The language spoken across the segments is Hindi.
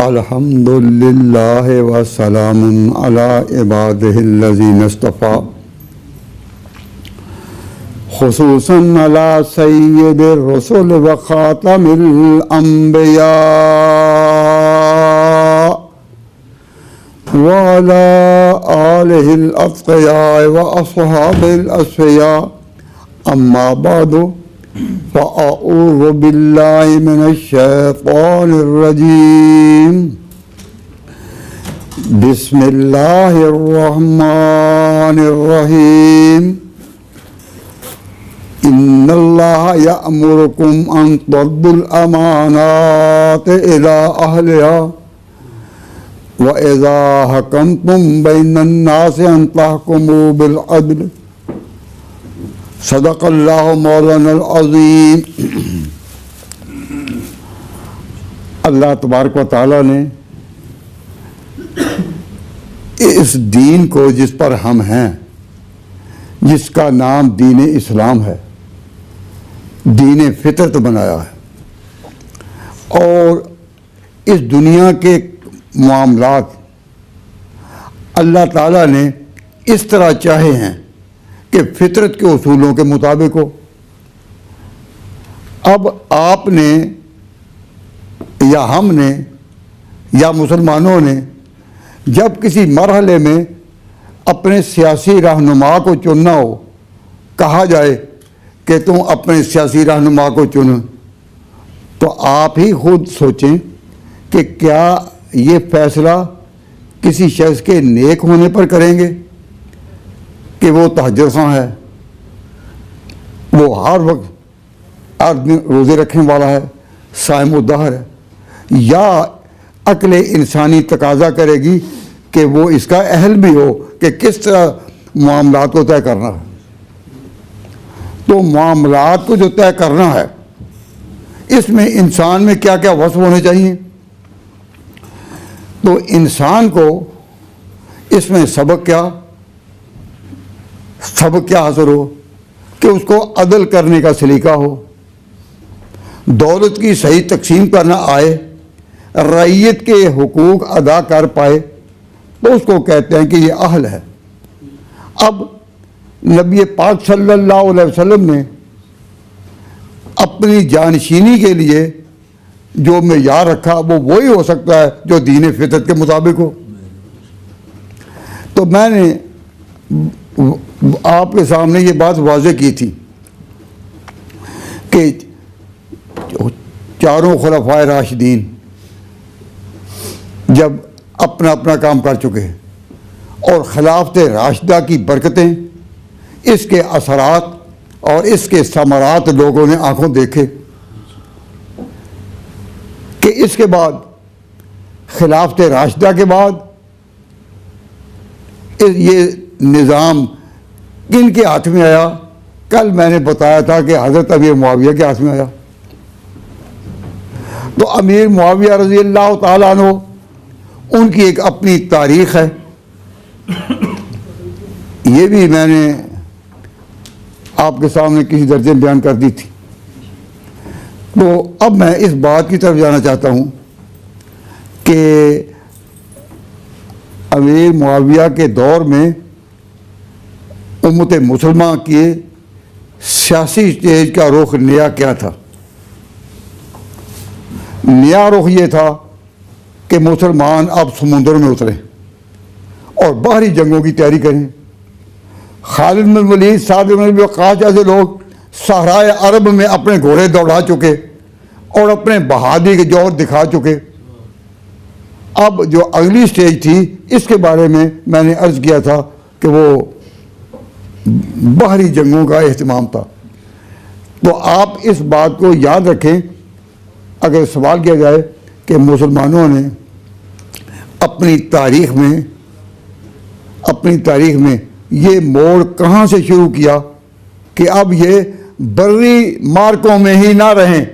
अल्हम्दुलिल्लाह व सलामुन अला इबादिहिल्लज़ीना इस्तफ़ा खुसूसन अला सय्यिदिर रसूल व खातमिल अंबिया व अला आलिहिल अत्क़िया व अस्हाबिल अस्फ़िया अम्मा बादु फ़अऊज़ु बिल्लाहि मिनश्शैतानिर रजीम बिस्मिल्लाहिर रहमानिर रहीम इन्नल्लाह यअमुरुकुम अन तुअद्दुल अमानाति इला अहलिहा व इज़ा हकमतुम बैनन नासि अन तहकुमू बिल अदल सदक़ल्लाहु मौलाना अज़ीम। अल्लाह तबारक व तआला ने इस दीन को जिस पर हम हैं, जिसका नाम दीन इस्लाम है, दीन फितरत बनाया है और इस दुनिया के मामलात अल्लाह ताला ने इस तरह चाहे हैं कि फितरत के उसूलों के मुताबिक हो। अब आपने या हमने या मुसलमानों ने जब किसी मरहले में अपने सियासी रहनुमा को चुनना हो, कहा जाए कि तुम अपने सियासी रहनुमा को चुनो, तो आप ही खुद सोचें कि क्या ये फैसला किसी शख्स के नेक होने पर करेंगे कि वो तहज्जुद ख़्वाह है, वो हर वक्त हर दिन रोज़े रखने वाला है, साइम-उद-दहर है, या अक्ल इंसानी तकाज़ा करेगी कि वो इसका अहल भी हो कि किस तरह मामलात को तय करना है। तो मामलात को जो तय करना है, इसमें इंसान में क्या क्या वस्फ़ होने चाहिए। तो इंसान को इसमें सबक क्या हासिल हो कि उसको अदल करने का सलीका हो, दौलत की सही तकसीम करना आए, रईयत के हुकूक अदा कर पाए, तो उसको कहते हैं कि ये अहल है। अब नबी पाक सल्लल्लाहु अलैहि वसल्लम ने अपनी जानशीनी के लिए जो मेयार रखा वो वही हो सकता है जो दीन फितरत के मुताबिक हो। तो मैंने आपके सामने ये बात वाज़ेह की थी कि चारों खुलफाए राशिदीन जब अपना अपना काम कर चुके हैं और खिलाफत राशिदा की बरकतें, इसके असरात और इसके समरात लोगों ने आंखों देखे कि इसके बाद खिलाफत राशिदा के बाद ये निज़ाम किन के हाथ में आया। कल मैंने बताया था कि हज़रत अमीर मुआविया के हाथ में आया। तो अमीर मुआविया रज़ी अल्लाह ताला अन्हु, उनकी एक अपनी तारीख़ है, ये भी मैंने आपके सामने किसी दर्जे में बयान कर दी थी। तो अब मैं इस बात की तरफ जाना चाहता हूँ कि अमीर मुआविया के दौर में उम्मत मुसलमान के सियासी स्टेज का रुख नया क्या था। नया रुख ये था कि मुसलमान अब समुद्र में उतरे और बाहरी जंगों की तैयारी करें। खालिद बिन वलीद, साद बिन अबी वक्कास जैसे लोग सहराए अरब में अपने घोड़े दौड़ा चुके और अपने बहादुरी के जौहर दिखा चुके। अब जो अगली स्टेज थी, इसके बारे में मैंने अर्ज़ किया था कि वो बाहरी जंगों का एहतमाम था। तो आप इस बात को याद रखें अगर सवाल किया जाए कि मुसलमानों ने अपनी तारीख़ में ये मोड़ कहाँ से शुरू किया कि अब ये बर्री मार्कों में ही ना रहें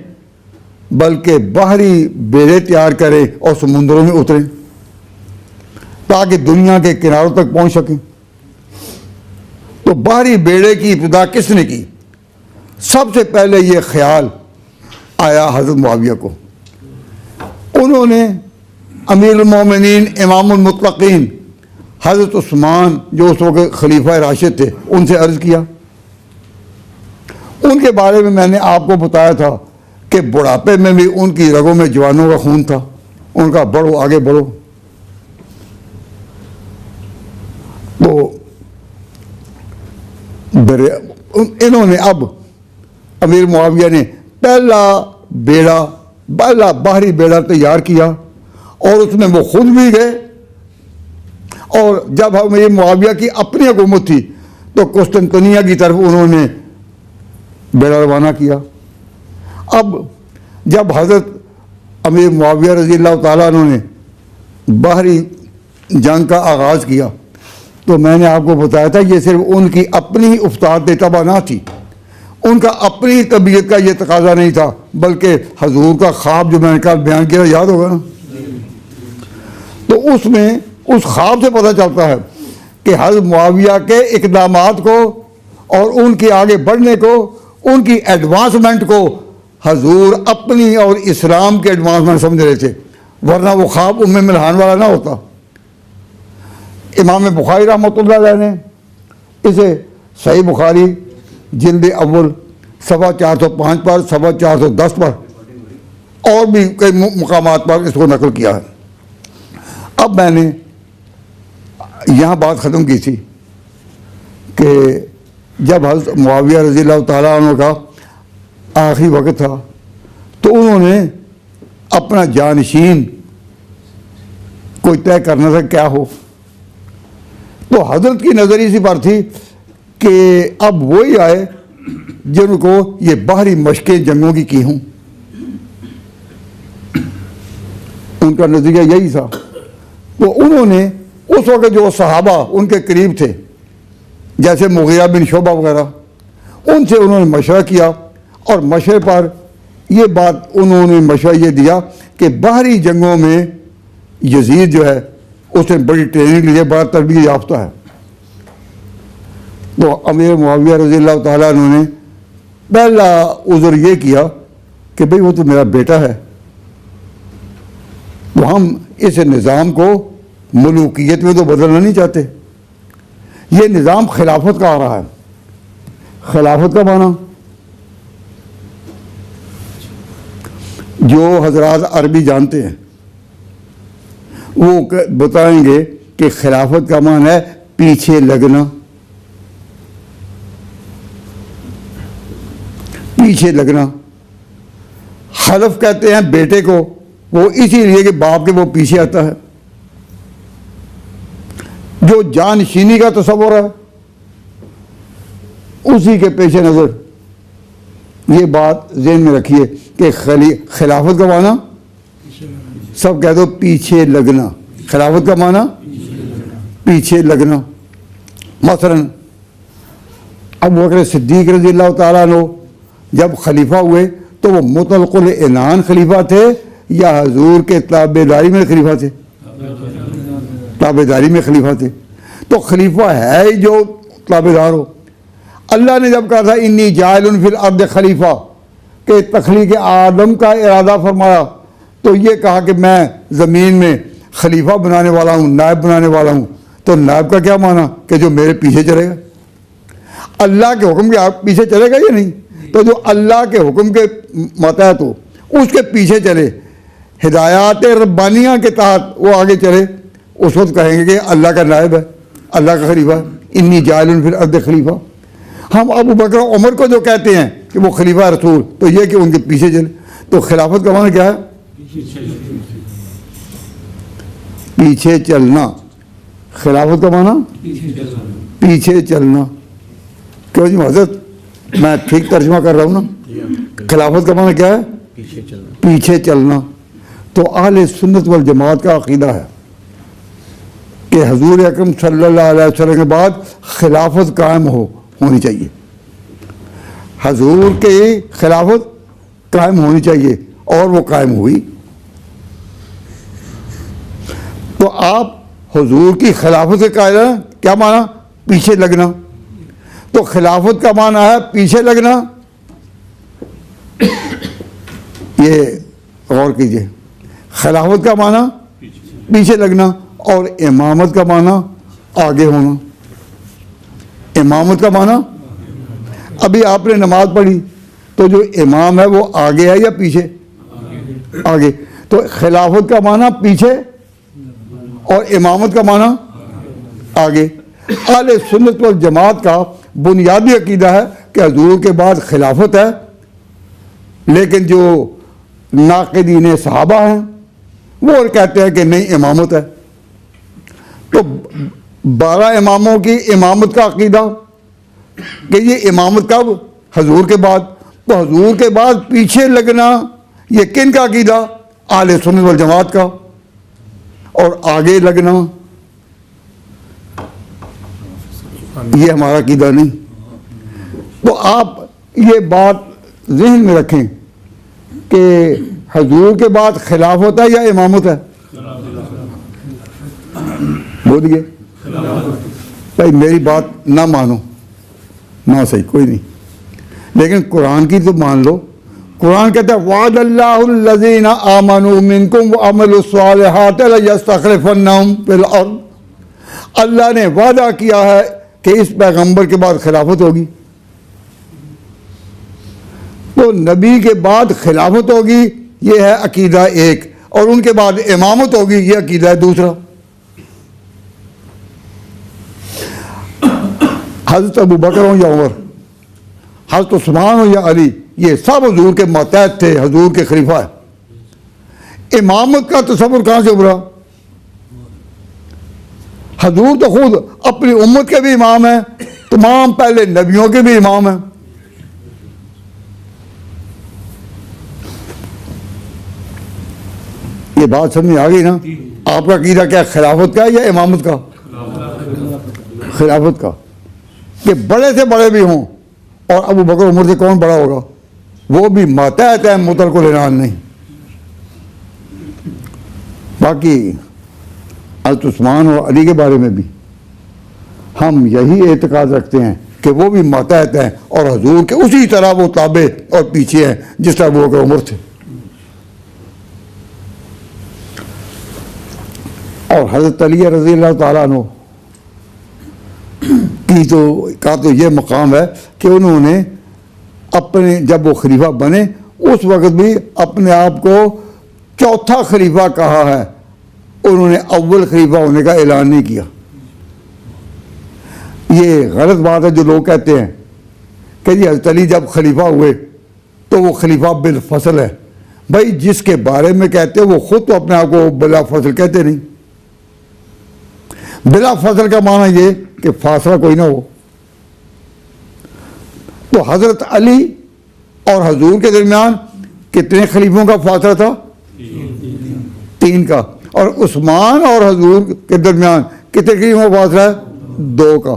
बल्कि बाहरी बेड़े तैयार करें और समुद्रों में उतरें ताकि दुनिया के किनारों तक पहुँच सकें। तो बाहरी बेड़े की इब्तिदा किसने की? सबसे पहले ये ख्याल आया हज़रत मुआविया को। उन्होंने अमीरुल मोमिनीन इमामुल मुत्तकीन हज़रत उस्मान जो उस वक्त खलीफा राशिद थे उनसे अर्ज़ किया। उनके बारे में मैंने आपको बताया था कि बुढ़ापे में भी उनकी रगों में जवानों का खून था। उनका बढ़ो आगे बढ़ो। तो इन्होंने अब अमीर मुआविया ने पहला बाहरी बेड़ा तैयार किया और उसमें वो खुद भी गए। और जब अमीर मुआविया की अपनी हुकूमत थी तो कुस्तुनतनिया की तरफ उन्होंने बेड़ा रवाना किया। अब जब हज़रत अमीर मुआविया रज़ी अल्लाह ताला अन्हु ने बाहरी जंग का आगाज़ किया तो मैंने आपको बताया था ये सिर्फ उनकी अपनी ही उफ्ताद तबा ना थी, उनका अपनी तबीयत का ये तकाजा नहीं था, बल्कि हजूर का ख्वाब जो मैंने कल बयान किया याद होगा ना, तो उसमें उस ख्वाब से पता चलता है कि हज़रत मुआविया के इक़दामात को और उनके आगे बढ़ने को, उनकी एडवांसमेंट को हजूर अपनी और इस्लाम के एडवांसमेंट समझ रहे थे, वरना वो ख्वाब उम्मे मिल्हान वाला ना होता। इमाम बुखारी रहमतुल्लाह अलैह ने इसे सही बुखारी जिल्द अव्वल सवा 405 पर, सवा 410 पर और भी कई मुकामात पर इसको नकल किया है। अब मैंने यहाँ बात ख़त्म की थी कि जब हज़रत मुआविया रज़ी अल्लाह ताला अन्हु का आखिरी वक्त था तो उन्होंने अपना जानशीन कोई तय करना था क्या हो। तो हज़रत की नज़र इसी पर थी कि अब वही आए जिनको ये बाहरी मशक़ें जंगों की हूँ। उनका नज़रिया यही था। तो उन्होंने उस वक्त जो सहाबा उनके करीब थे जैसे मुग़ीरा बिन शुबा वगैरह, उनसे उन्होंने मशवरा किया और मशवरे पर यह बात उन्होंने मशवरा ये दिया कि बाहरी जंगों में यजीद जो है उसने बड़ी ट्रेनिंग ली है, बड़ा तरबियत याफ्ता है। तो अमीर मुआविया रज़ी अल्लाह ताला अन्हु ने पहला उज़्र ये किया कि भाई वो तो मेरा बेटा है, तो हम इस निज़ाम को मलूकियत में तो बदलना नहीं चाहते। ये निज़ाम खिलाफत का आ रहा है। खिलाफत का माना जो हजरात अरबी जानते हैं वो बताएंगे कि खिलाफत का मान है पीछे लगना। पीछे लगना खलफ कहते हैं बेटे को, वो इसीलिए कि बाप के वो पीछे आता है। जो जानशीनी का तस्वुर है उसी के पेश नज़र ये बात ज़हन में रखिए कि खिलाफत का माना सब कह दो पीछे लगना। खिलाफत का माना पीछे लगना। मसलन अबू बकर सिद्दीक रज़ी अल्लाह ताला अन्हु जब खलीफा हुए तो वो मुतलक़ुल इनान खलीफा थे या हजूर के ताबेदारी में खलीफा थे? ताबेदारी में खलीफा थे। तो खलीफा है ही जो ताबेदार हो। अल्लाह ने जब कहा था इन्नी जाइलुन फिल अर्द खलीफा के तख्लीक आदम का इरादा फरमाया तो ये कहा कि मैं ज़मीन में खलीफा बनाने वाला हूँ, नायब बनाने वाला हूँ। तो नायब का क्या माना कि जो मेरे पीछे चलेगा, अल्लाह के हुक्म के आप पीछे चलेगा या नहीं? तो जो अल्लाह के हुक्म के मतहत हो उसके पीछे चले, हिदायत रब्बानिया के तहत वो आगे चले, उस वक्त कहेंगे कि अल्लाह का नायब है, अल्लाह का खलीफा। इन्नी जाइलुन फिल अर्द खलीफा। हम अबू बकर उमर को जो कहते हैं कि वो खलीफा रसूल, तो ये कि उनके पीछे चले। तो खिलाफत का माना क्या है? पीछे चलना। खिलाफत का माना पीछे चलना। क्यों जी हज़रत, मैं ठीक तर्जुमा कर रहा हूँ ना। खिलाफत का माना क्या है? पीछे चलना। तो अहले सुन्नत वल जमात का अकीदा है कि हजूर अकरम सल्लल्लाहु अलैहि वसल्लम के बाद खिलाफत कायम होनी चाहिए। हजूर के खिलाफत कायम होनी चाहिए और वो कायम हुई। तो आप हुजूर की खिलाफत के कायदा क्या माना? पीछे लगना। तो खिलाफत का माना है पीछे लगना। ये गौर कीजिए, खिलाफत का माना पीछे लगना और इमामत का माना आगे होना। इमामत का माना, अभी आपने नमाज पढ़ी तो जो इमाम है वो आगे है या पीछे? आगे। तो खिलाफत का माना पीछे और इमामत का माना आगे। अहले सुन्नत वल जमात का बुनियादी अकीदा है कि हुजूर के बाद खिलाफत है, लेकिन जो नाक़िदीन सहाबा हैं वो कहते हैं कि नहीं, इमामत है। तो 12 इमामों की इमामत का अकीदा कि ये इमामत कब? हुजूर के बाद। तो हुजूर के बाद पीछे लगना ये किन का अकीदा? अहले सुन्नत वल जमात का। और आगे लगना ये हमारा अकीदा नहीं। तो आप ये बात ज़हन में रखें कि हुजूर के बाद खिलाफत है या इमामत है? बोलिए भाई, मेरी बात ना मानो ना सही, कोई नहीं, लेकिन कुरान की तो मान लो। कुरान कहता है वादल्लाहुल्लज़ीना आमनू मिनकुम व अमलुस्सालिहात लयस्तखलिफन्नहुम फिल अर्द। अल्लाह ने वादा किया है कि इस पैगंबर के बाद खिलाफत होगी। तो नबी के बाद खिलाफत होगी, ये है अकीदा एक, और उनके बाद इमामत होगी, ये अकीदा है दूसरा। हज़रत अबू बकर हो या उमर, हज़रत उस्मान हो या अली, ये सब हुजूर के मातहत थे, हुजूर के खलीफा है। इमामत का तसव्वुर कहाँ से उभरा? हुजूर तो खुद अपनी उम्मत के भी इमाम हैं, तमाम पहले नबियों के भी इमाम हैं। ये बात समझ में आ गई ना? आपका अकीदा क्या, खिलाफत का या इमामत का? खिलाफत का, कि बड़े से बड़े भी हों, और अबू बकर उमर से कौन बड़ा होगा? वो भी मातहत है, मुतलकुल इनान नहीं। बाकी हज़रत उस्मान और अली के बारे में भी हम यही एतकाद रखते हैं कि वो भी मातहत हैं और हुजूर के उसी तरह वो ताबे और पीछे हैं जिस तरह अबू बकर उमर थे। और हज़रत अली रज़ी अल्लाह ताला अन्हु की तो ये मकाम है कि उन्होंने अपने, जब वो खलीफा बने उस वक़्त भी अपने आप को चौथा खलीफा कहा है, उन्होंने अव्वल खलीफा होने का ऐलान नहीं किया। ये गलत बात है जो लोग कहते हैं कि जी हज़रत अली जब खलीफा हुए तो वो खलीफा बिल फसल है। भाई जिसके बारे में कहते हैं वो खुद तो अपने आप को बिला फसल कहते नहीं। बिला फसल का माना ये कि फासला कोई ना हो। तो हज़रत अली और हुजूर के दरमियान कितने खलीफों का फासला था? 3 का। और उस्मान और हुजूर के दरमियान कितने खलीफों का फासला है? 2 का।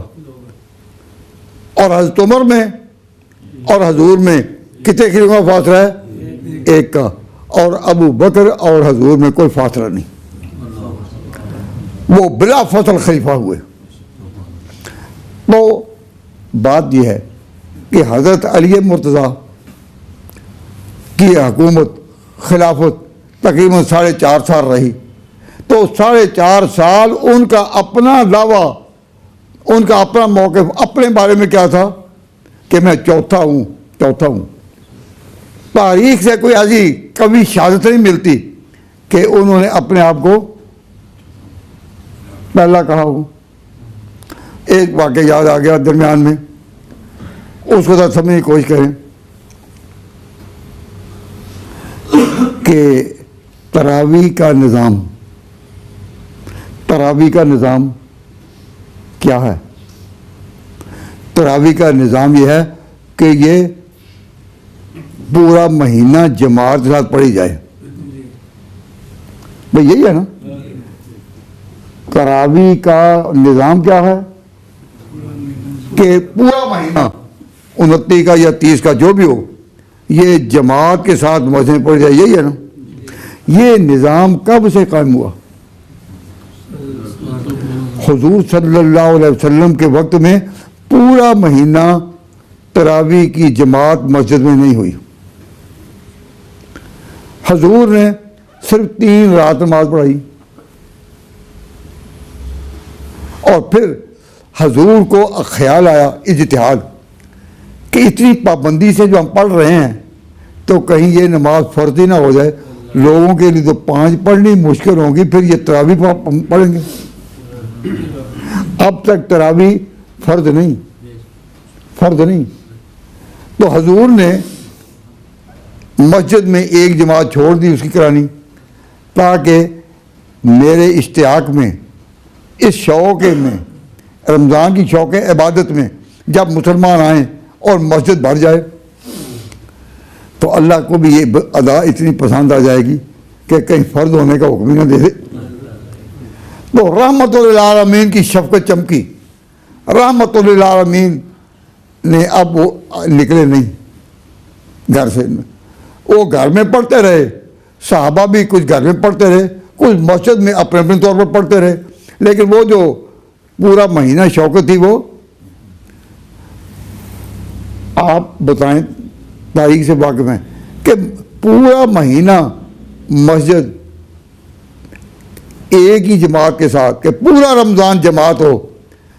और हज़रत उमर में और हुजूर में कितने खलीफों का फासला है? 1 का। और अबू बकर और हुजूर में कोई फासला नहीं, वो बिला फसल खलीफा हुए। तो बात यह है कि हज़रत अली मुर्तज़ा की हुकूमत खिलाफत तकरीबन 4.5 साल रही। तो 4.5 साल उनका अपना दावा, उनका अपना मौक़िफ़ अपने बारे में क्या था कि मैं चौथा हूँ। तारीख से कोई ऐसी कभी शहादत नहीं मिलती कि उन्होंने अपने आप को पहला कहा हो। एक वाक़या याद आ गया दरमियान में, उसको तो समझने की कोशिश करें कि तरावी का निज़ाम क्या है? तरावी का निज़ाम यह है कि ये पूरा महीना जमात के साथ पढ़ी जाए। भाई यही है ना? तरावी का निज़ाम क्या है कि पूरा महीना 29 का या 30 का जो भी हो, ये जमात के साथ मस्जिद में पढ़ जाए। यही है ना? ये निज़ाम कब से कायम हुआ? हुजूर सल्लल्लाहु अलैहि वसल्लम के वक्त में पूरा महीना तरावी की जमात मस्जिद में नहीं हुई। हजूर ने सिर्फ 3 रात नमाज पढ़ाई और फिर हजूर को ख्याल आया, इज्तिहाद, कि इतनी पाबंदी से जो हम पढ़ रहे हैं तो कहीं ये नमाज फ़र्ज ही ना हो जाए। लोगों के लिए तो 5 पढ़नी मुश्किल होगी, फिर ये तरावी पढ़ेंगे। अब तक तरावी फ़र्ज नहीं। तो हजूर ने मस्जिद में एक जमात छोड़ दी उसकी करानी, ताकि मेरे इश्तियाक में, इस शौक़ में, रमज़ान की शौक़ इबादत में जब मुसलमान आएँ और मस्जिद भर जाए तो अल्लाह को भी ये अदा इतनी पसंद आ जाएगी कि कहीं फ़र्ज होने का हुक्म ही ना दे दे। तो रहमतुल आलमीन की शफ़क़त चमकी। रहमतुल आलमीन ने अब वो निकले नहीं घर से, वो घर में पढ़ते रहे, सहाबा भी कुछ घर में पढ़ते रहे, कुछ मस्जिद में अपने अपने तौर पर पढ़ते रहे, लेकिन वो जो पूरा महीना शौकत थी वो आप बताएं, तारीख से वाकिफ हैं कि पूरा महीना मस्जिद एक ही जमात के साथ, कि पूरा रमज़ान जमात हो,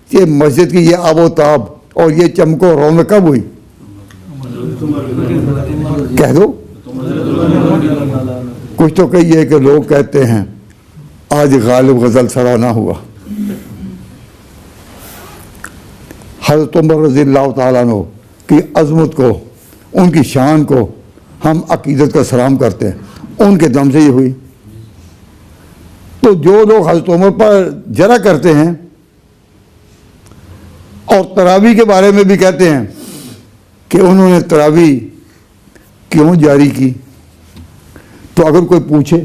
ये मस्जिद की ये आबोताब और ये चमको रौनक कब हुई? कह दो कुछ तो कहिए कि लोग कहते हैं आज गालिब गज़ल सराहना हुआ। हज़रत उमर रज़ियल्लाहु ताला अन्हु की अज़मत को, उनकी शान को हम अक़ीदत का सलाम करते हैं, उनके दम से ये हुई। तो जो लोग हज़रत उमर पर जरा करते हैं और तरावी के बारे में भी कहते हैं कि उन्होंने तरावी क्यों जारी की, तो अगर कोई पूछे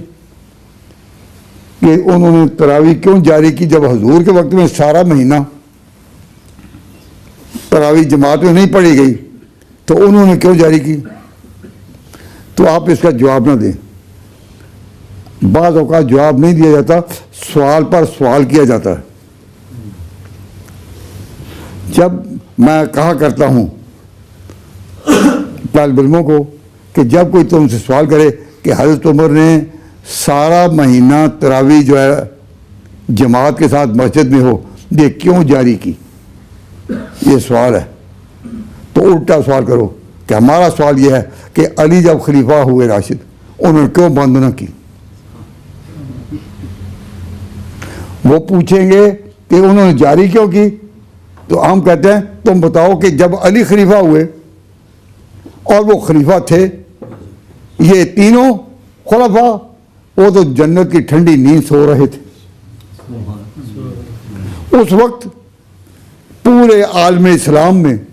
कि उन्होंने तरावी क्यों जारी की जब हजूर के वक्त में सारा महीना तरावी जमात में नहीं पढ़ी गई, तो उन्होंने क्यों जारी की, तो आप इसका जवाब ना दें। बाज़ औक़ात जवाब नहीं दिया जाता, सवाल पर सवाल किया जाता है। जब मैं कहा करता हूँ तालिब इल्मों को कि जब कोई तुमसे सवाल करे कि हज़रत उमर ने सारा महीना तरावी जो है जमात के साथ मस्जिद में हो, ये क्यों जारी की, ये सवाल है, तो उल्टा सवाल करो कि हमारा सवाल यह है कि अली जब खलीफा हुए राशिद, उन्होंने क्यों बंद न की। वो पूछेंगे कि उन्होंने जारी क्यों की, तो हम कहते हैं तुम बताओ कि जब अली खलीफा हुए और वो खलीफा थे, ये तीनों खुलफा, वो तो जन्नत की ठंडी नींद सो रहे थे। उस वक्त पूरे आलम इस्लाम में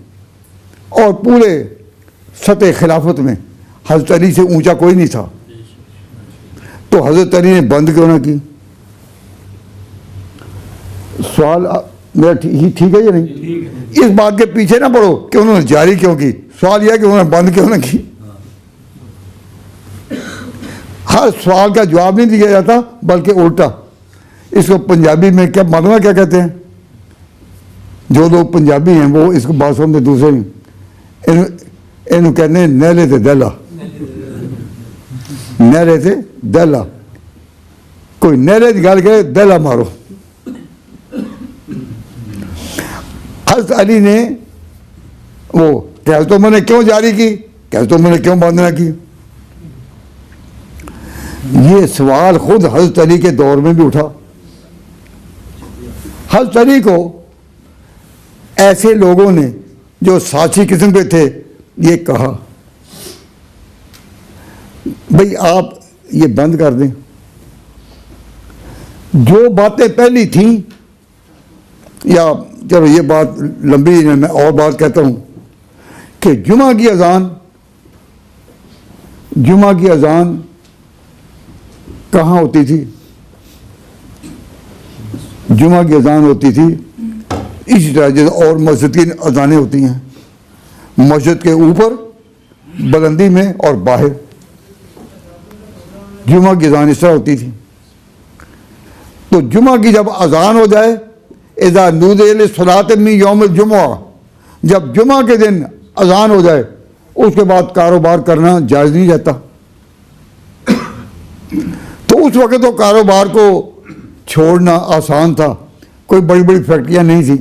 और पूरे सतह खिलाफत में हज़रत अली से ऊंचा कोई नहीं था, तो हज़रत अली ने बंद क्यों ना की। सवाल मेरा ठीक है या नहीं? इस बात के पीछे ना पड़ो कि उन्होंने जारी क्यों की, सवाल यह है कि उन्होंने बंद क्यों ना की। हर सवाल का जवाब नहीं दिया जाता, बल्कि उल्टा। इसको पंजाबी में क्या मालूम क्या कहते हैं? जो लोग पंजाबी हैं वो इसको बात समझते, दूसरे इन कहने नहले थे दहला, नहले थे दहला, कोई नहले की गल करे दहला मारो। हज़रत अली ने वो हज़रत उमर ने क्यों जारी की, हज़रत उमर ने क्यों बंद ना की, ये सवाल खुद हज़रत अली के दौर में भी उठा। हज़रत अली को ऐसे लोगों ने जो साथी किस्म के थे ये कहा भाई आप ये बंद कर दें। जो बातें पहली थी, या चलो ये बात लंबी है, मैं और बात कहता हूँ कि जुमा की अजान कहाँ होती थी? जुमा की अजान होती थी इसी तरह जैसे और मस्जिद की अजानें होती हैं, मस्जिद के ऊपर, बुलंदी में और बाहर। जुमा की अजान इस तरह होती थी। तो जुमा की जब अजान हो जाए, इज़ा नूदिया लिस्सलाति मिन यौमिल जुमुआ, जब जुमा के दिन अजान हो जाए उसके बाद कारोबार करना जायज़ नहीं रहता। तो उस वक्त तो कारोबार को छोड़ना आसान था, कोई बड़ी बड़ी फैक्ट्रियां नहीं थी।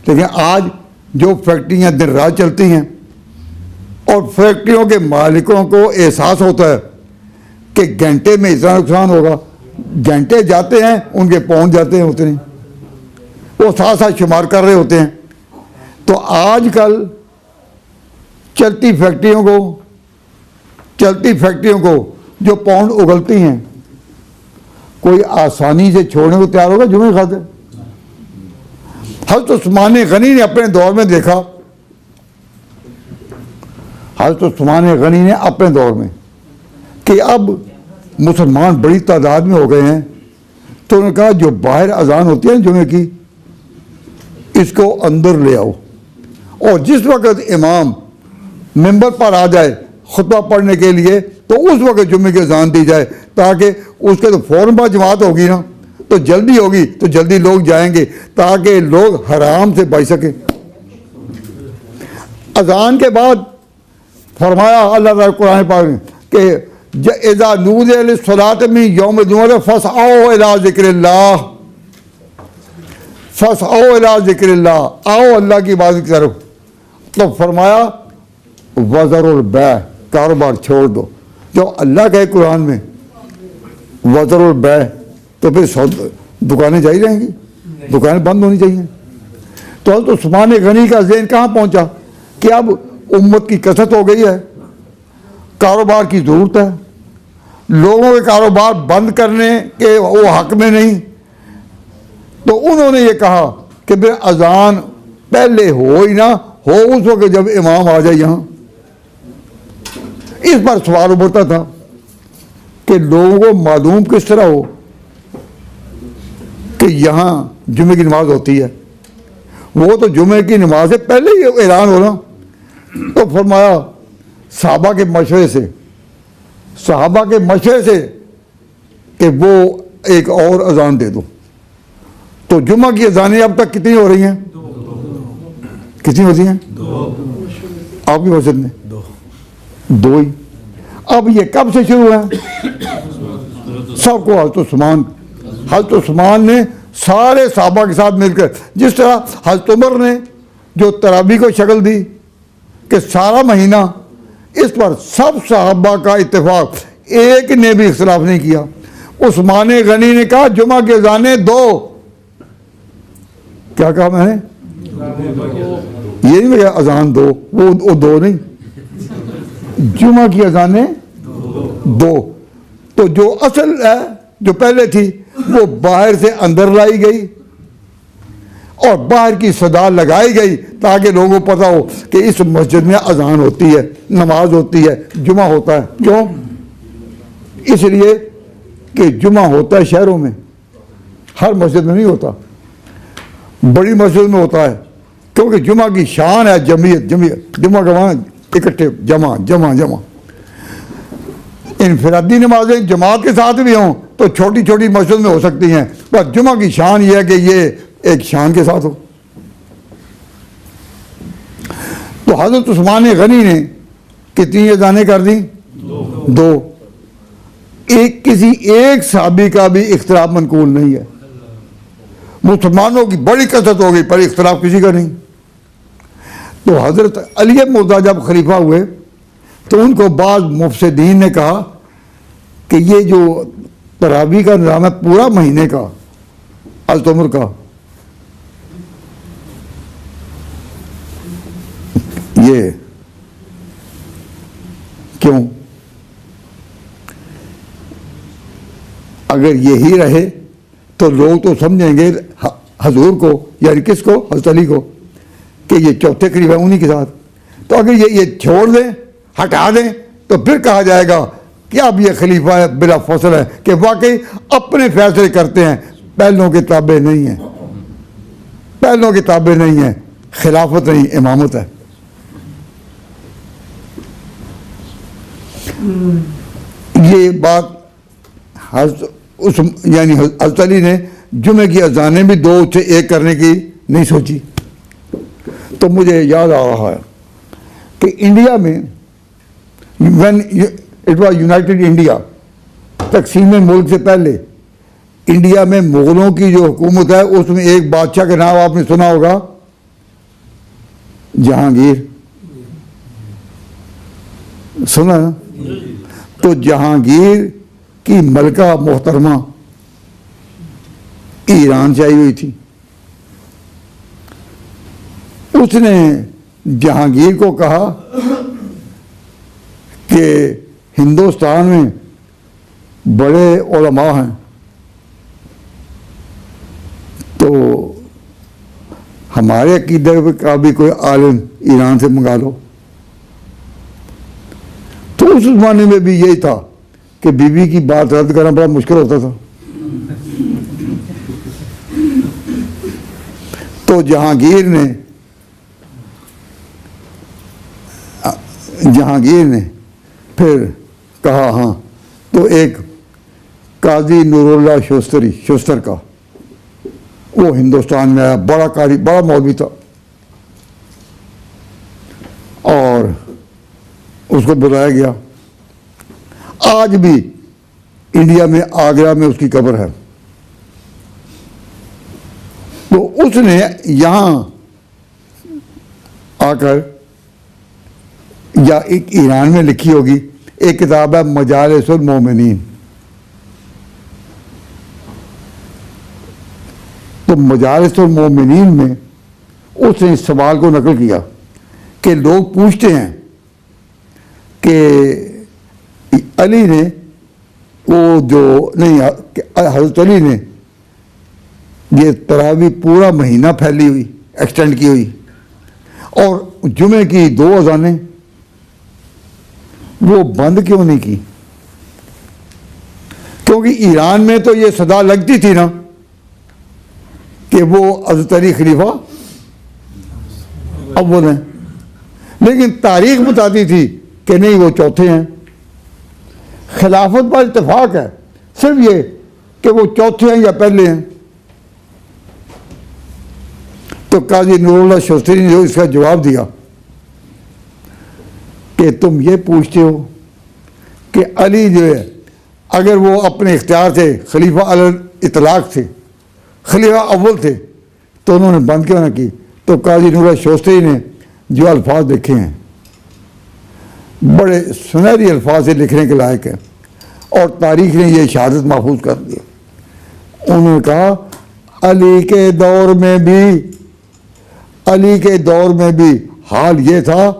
लेकिन आज जो फैक्ट्रियां दिन रात चलती हैं और फैक्ट्रियों के मालिकों को एहसास होता है कि घंटे में इतना नुकसान होगा, घंटे जाते हैं उनके पहुंच जाते हैं उतने, वो साथ साथ शुमार कर रहे होते हैं। तो आजकल चलती फैक्ट्रियों को जो पाउंड उगलती हैं, कोई आसानी से छोड़ने को तैयार होगा जुमे खातिर? हज़रत उस्मान गनी ने अपने दौर में देखा, हज़रत उस्मान गनी ने अपने दौर में कि अब मुसलमान बड़ी तादाद में हो गए हैं, तो उन्होंने कहा जो बाहर अजान होती है जुमे की, इसको अंदर ले आओ, और जिस वक्त इमाम मिंबर पर आ जाए खुतबा पढ़ने के लिए तो उस वक्त जुमे की अजान दी जाए, ताकि उसके तो फ़ौरन बाद जमात होगी ना, तो जल्दी होगी तो जल्दी लोग जाएंगे, ताकि लोग हराम से बच सके। अजान के बाद फरमाया अल्लाह ताला कुरान पाक में कि इज़ा नूदिया लिस्सलाति मिन यौमिल जुमुअह फसअऊ इला ज़िक्रिल्लाह, फसअऊ इला ज़िक्रिल्लाह, आओ अल्लाह की इबादत की तरफ। तो फरमाया वज़रुल बै, कारोबार छोड़ दो। जो अल्लाह कहे कुरान में वज़रुल बै, तो फिर दुकानें जारी रहेंगी, दुकानें बंद होनी चाहिए। तो उस्मान गनी का ज़हन कहाँ पहुँचा कि अब उम्मत की कसरत हो गई है, कारोबार की ज़रूरत है, लोगों के कारोबार बंद करने के वो हक में नहीं। तो उन्होंने ये कहा कि फिर अजान पहले हो ही ना हो, उस वक्त जब इमाम आ जाए यहाँ। इस पर सवाल उभरता था कि लोगों को मालूम किस तरह हो कि यहाँ जुमे की नमाज होती है, वो तो जुमे की नमाज से पहले ही ऐलान हो ना। तो फरमाया सहाबा के मशवरे से कि वो एक और अजान दे दो। तो जुमा की अजानें अब तक कितनी हो रही हैं? कितनी होती हैं? आपकी मस्जिद में दो ही। अब ये कब से शुरू है? सबको हज़रत उस्मान ने सारे सहाबा के साथ मिलकर, जिस तरह हज़रत उमर ने जो तरावी को शक्ल दी कि सारा महीना, इस पर सब सहाबा का इत्तेफाक, एक ने भी इख्तिलाफ नहीं किया। उस्मान गनी ने कहा जुमा की अजानें दो। क्या कहा मैंने? ये नहीं मैं अजान दो, वो दो नहीं, जुमा की अजानें दो। तो जो असल है, जो पहले थी, वो बाहर से अंदर लाई गई और बाहर की सदा लगाई गई, ताकि लोगों को पता हो कि इस मस्जिद में अजान होती है, नमाज होती है, जुमा होता है। क्यों? इसलिए कि जुमा होता है शहरों में, हर मस्जिद में नहीं होता, बड़ी मस्जिद में होता है, क्योंकि जुमा की शान है जमीयत। जुमा का माना इकट्ठे, जमा। इनफरादी नमाजें जमात के साथ भी हों तो छोटी छोटी मस्जिद में हो सकती हैं, पर जुमा की शान यह है कि ये एक शान के साथ हो। तो हज़रत उस्मान गनी ने कितनी अजानें कर दी? दो। किसी एक सहाबी का भी इख्तिलाफ मनकूल नहीं है। मुसलमानों की बड़ी कसरत हो गई पर इख्तिलाफ किसी का नहीं। तो हज़रत अली मुर्तज़ा जब खलीफा हुए तो उनको बाज़ मुफस्सिदीन ने कहा कि ये जो तरावी का निज़ाम है पूरा महीने का, हज़रत उमर का, ये क्यों? अगर यही रहे तो लोग तो समझेंगे हजूर को, यानी किसको? हज़रत अली को, कि ये चौथे खलीफा उन्हीं के साथ। तो अगर ये छोड़ दें, हटा दें, तो फिर कहा जाएगा कि अब ये खलीफा है बिला फसल है, कि वाकई अपने फैसले करते हैं, पहलों के ताबे नहीं है, पहलों के ताबे नहीं है, खिलाफत नहीं, इमामत है। ये बात यानी हज़रत अली ने जुमे की अजानें भी दो से एक करने की नहीं सोची। तो मुझे याद आ रहा है कि इंडिया में when it was United India, तकसीम मुल्क से पहले इंडिया में मुगलों की जो हुकूमत है उसमें एक बादशाह का नाम आपने सुना होगा, जहांगीर। सुना ना? तो जहांगीर की मलका मोहतरमा ईरान से आई हुई थी। उसने जहांगीर को कहा कि हिंदुस्तान में बड़े उलमा हैं, तो हमारे अकीदे का भी कोई आलिम ईरान से मंगा लो। तो उस ज़माने में भी यही था कि बीवी की बात रद्द करना बड़ा मुश्किल होता था। तो जहांगीर ने फिर कहा हाँ, तो एक काजी नूरुल्लाह शोस्तर का, वो हिंदुस्तान में आया, बड़ा कारी, बड़ा मौलवी था, और उसको बुलाया गया। आज भी इंडिया में आगरा में उसकी कब्र है। तो उसने यहाँ आकर, या एक ईरान में लिखी होगी, एक किताब है मजालिसुल मोमिनीन। तो मजालिसुल मोमिनीन में उसने इस सवाल को नकल किया कि लोग पूछते हैं कि अली ने वो जो नहीं, हज़रत अली ने ये तरावी पूरा महीना फैली हुई, एक्सटेंड की हुई, और जुमे की 2 अज़ानें वो बंद क्यों नहीं की? क्योंकि ईरान में तो ये सदा लगती थी ना कि वो हज़रत अली खलीफा अव्वल हैं, लेकिन तारीख बताती थी कि नहीं, वो चौथे हैं। खिलाफत पर इत्तेफाक है, सिर्फ ये कि वो चौथे हैं या पहले हैं। तो काजी नूरुल्लाह शोस्त्री ने जो इसका जवाब दिया कि तुम ये पूछते हो कि अली जो है, अगर वो अपने इख्तियार से खलीफा अलल इतलाक थे, खलीफा अव्वल थे, तो उन्होंने बंद क्यों ना की? तो काजी नूरुल्लाह शोस्त्री ने जो अल्फाज लिखे हैं बड़े सुनहरी अल्फाज से लिखने के लायक है, और तारीख ने ये शहादत महफूज कर दी। उन्होंने कहा अली के दौर में भी हाल ये था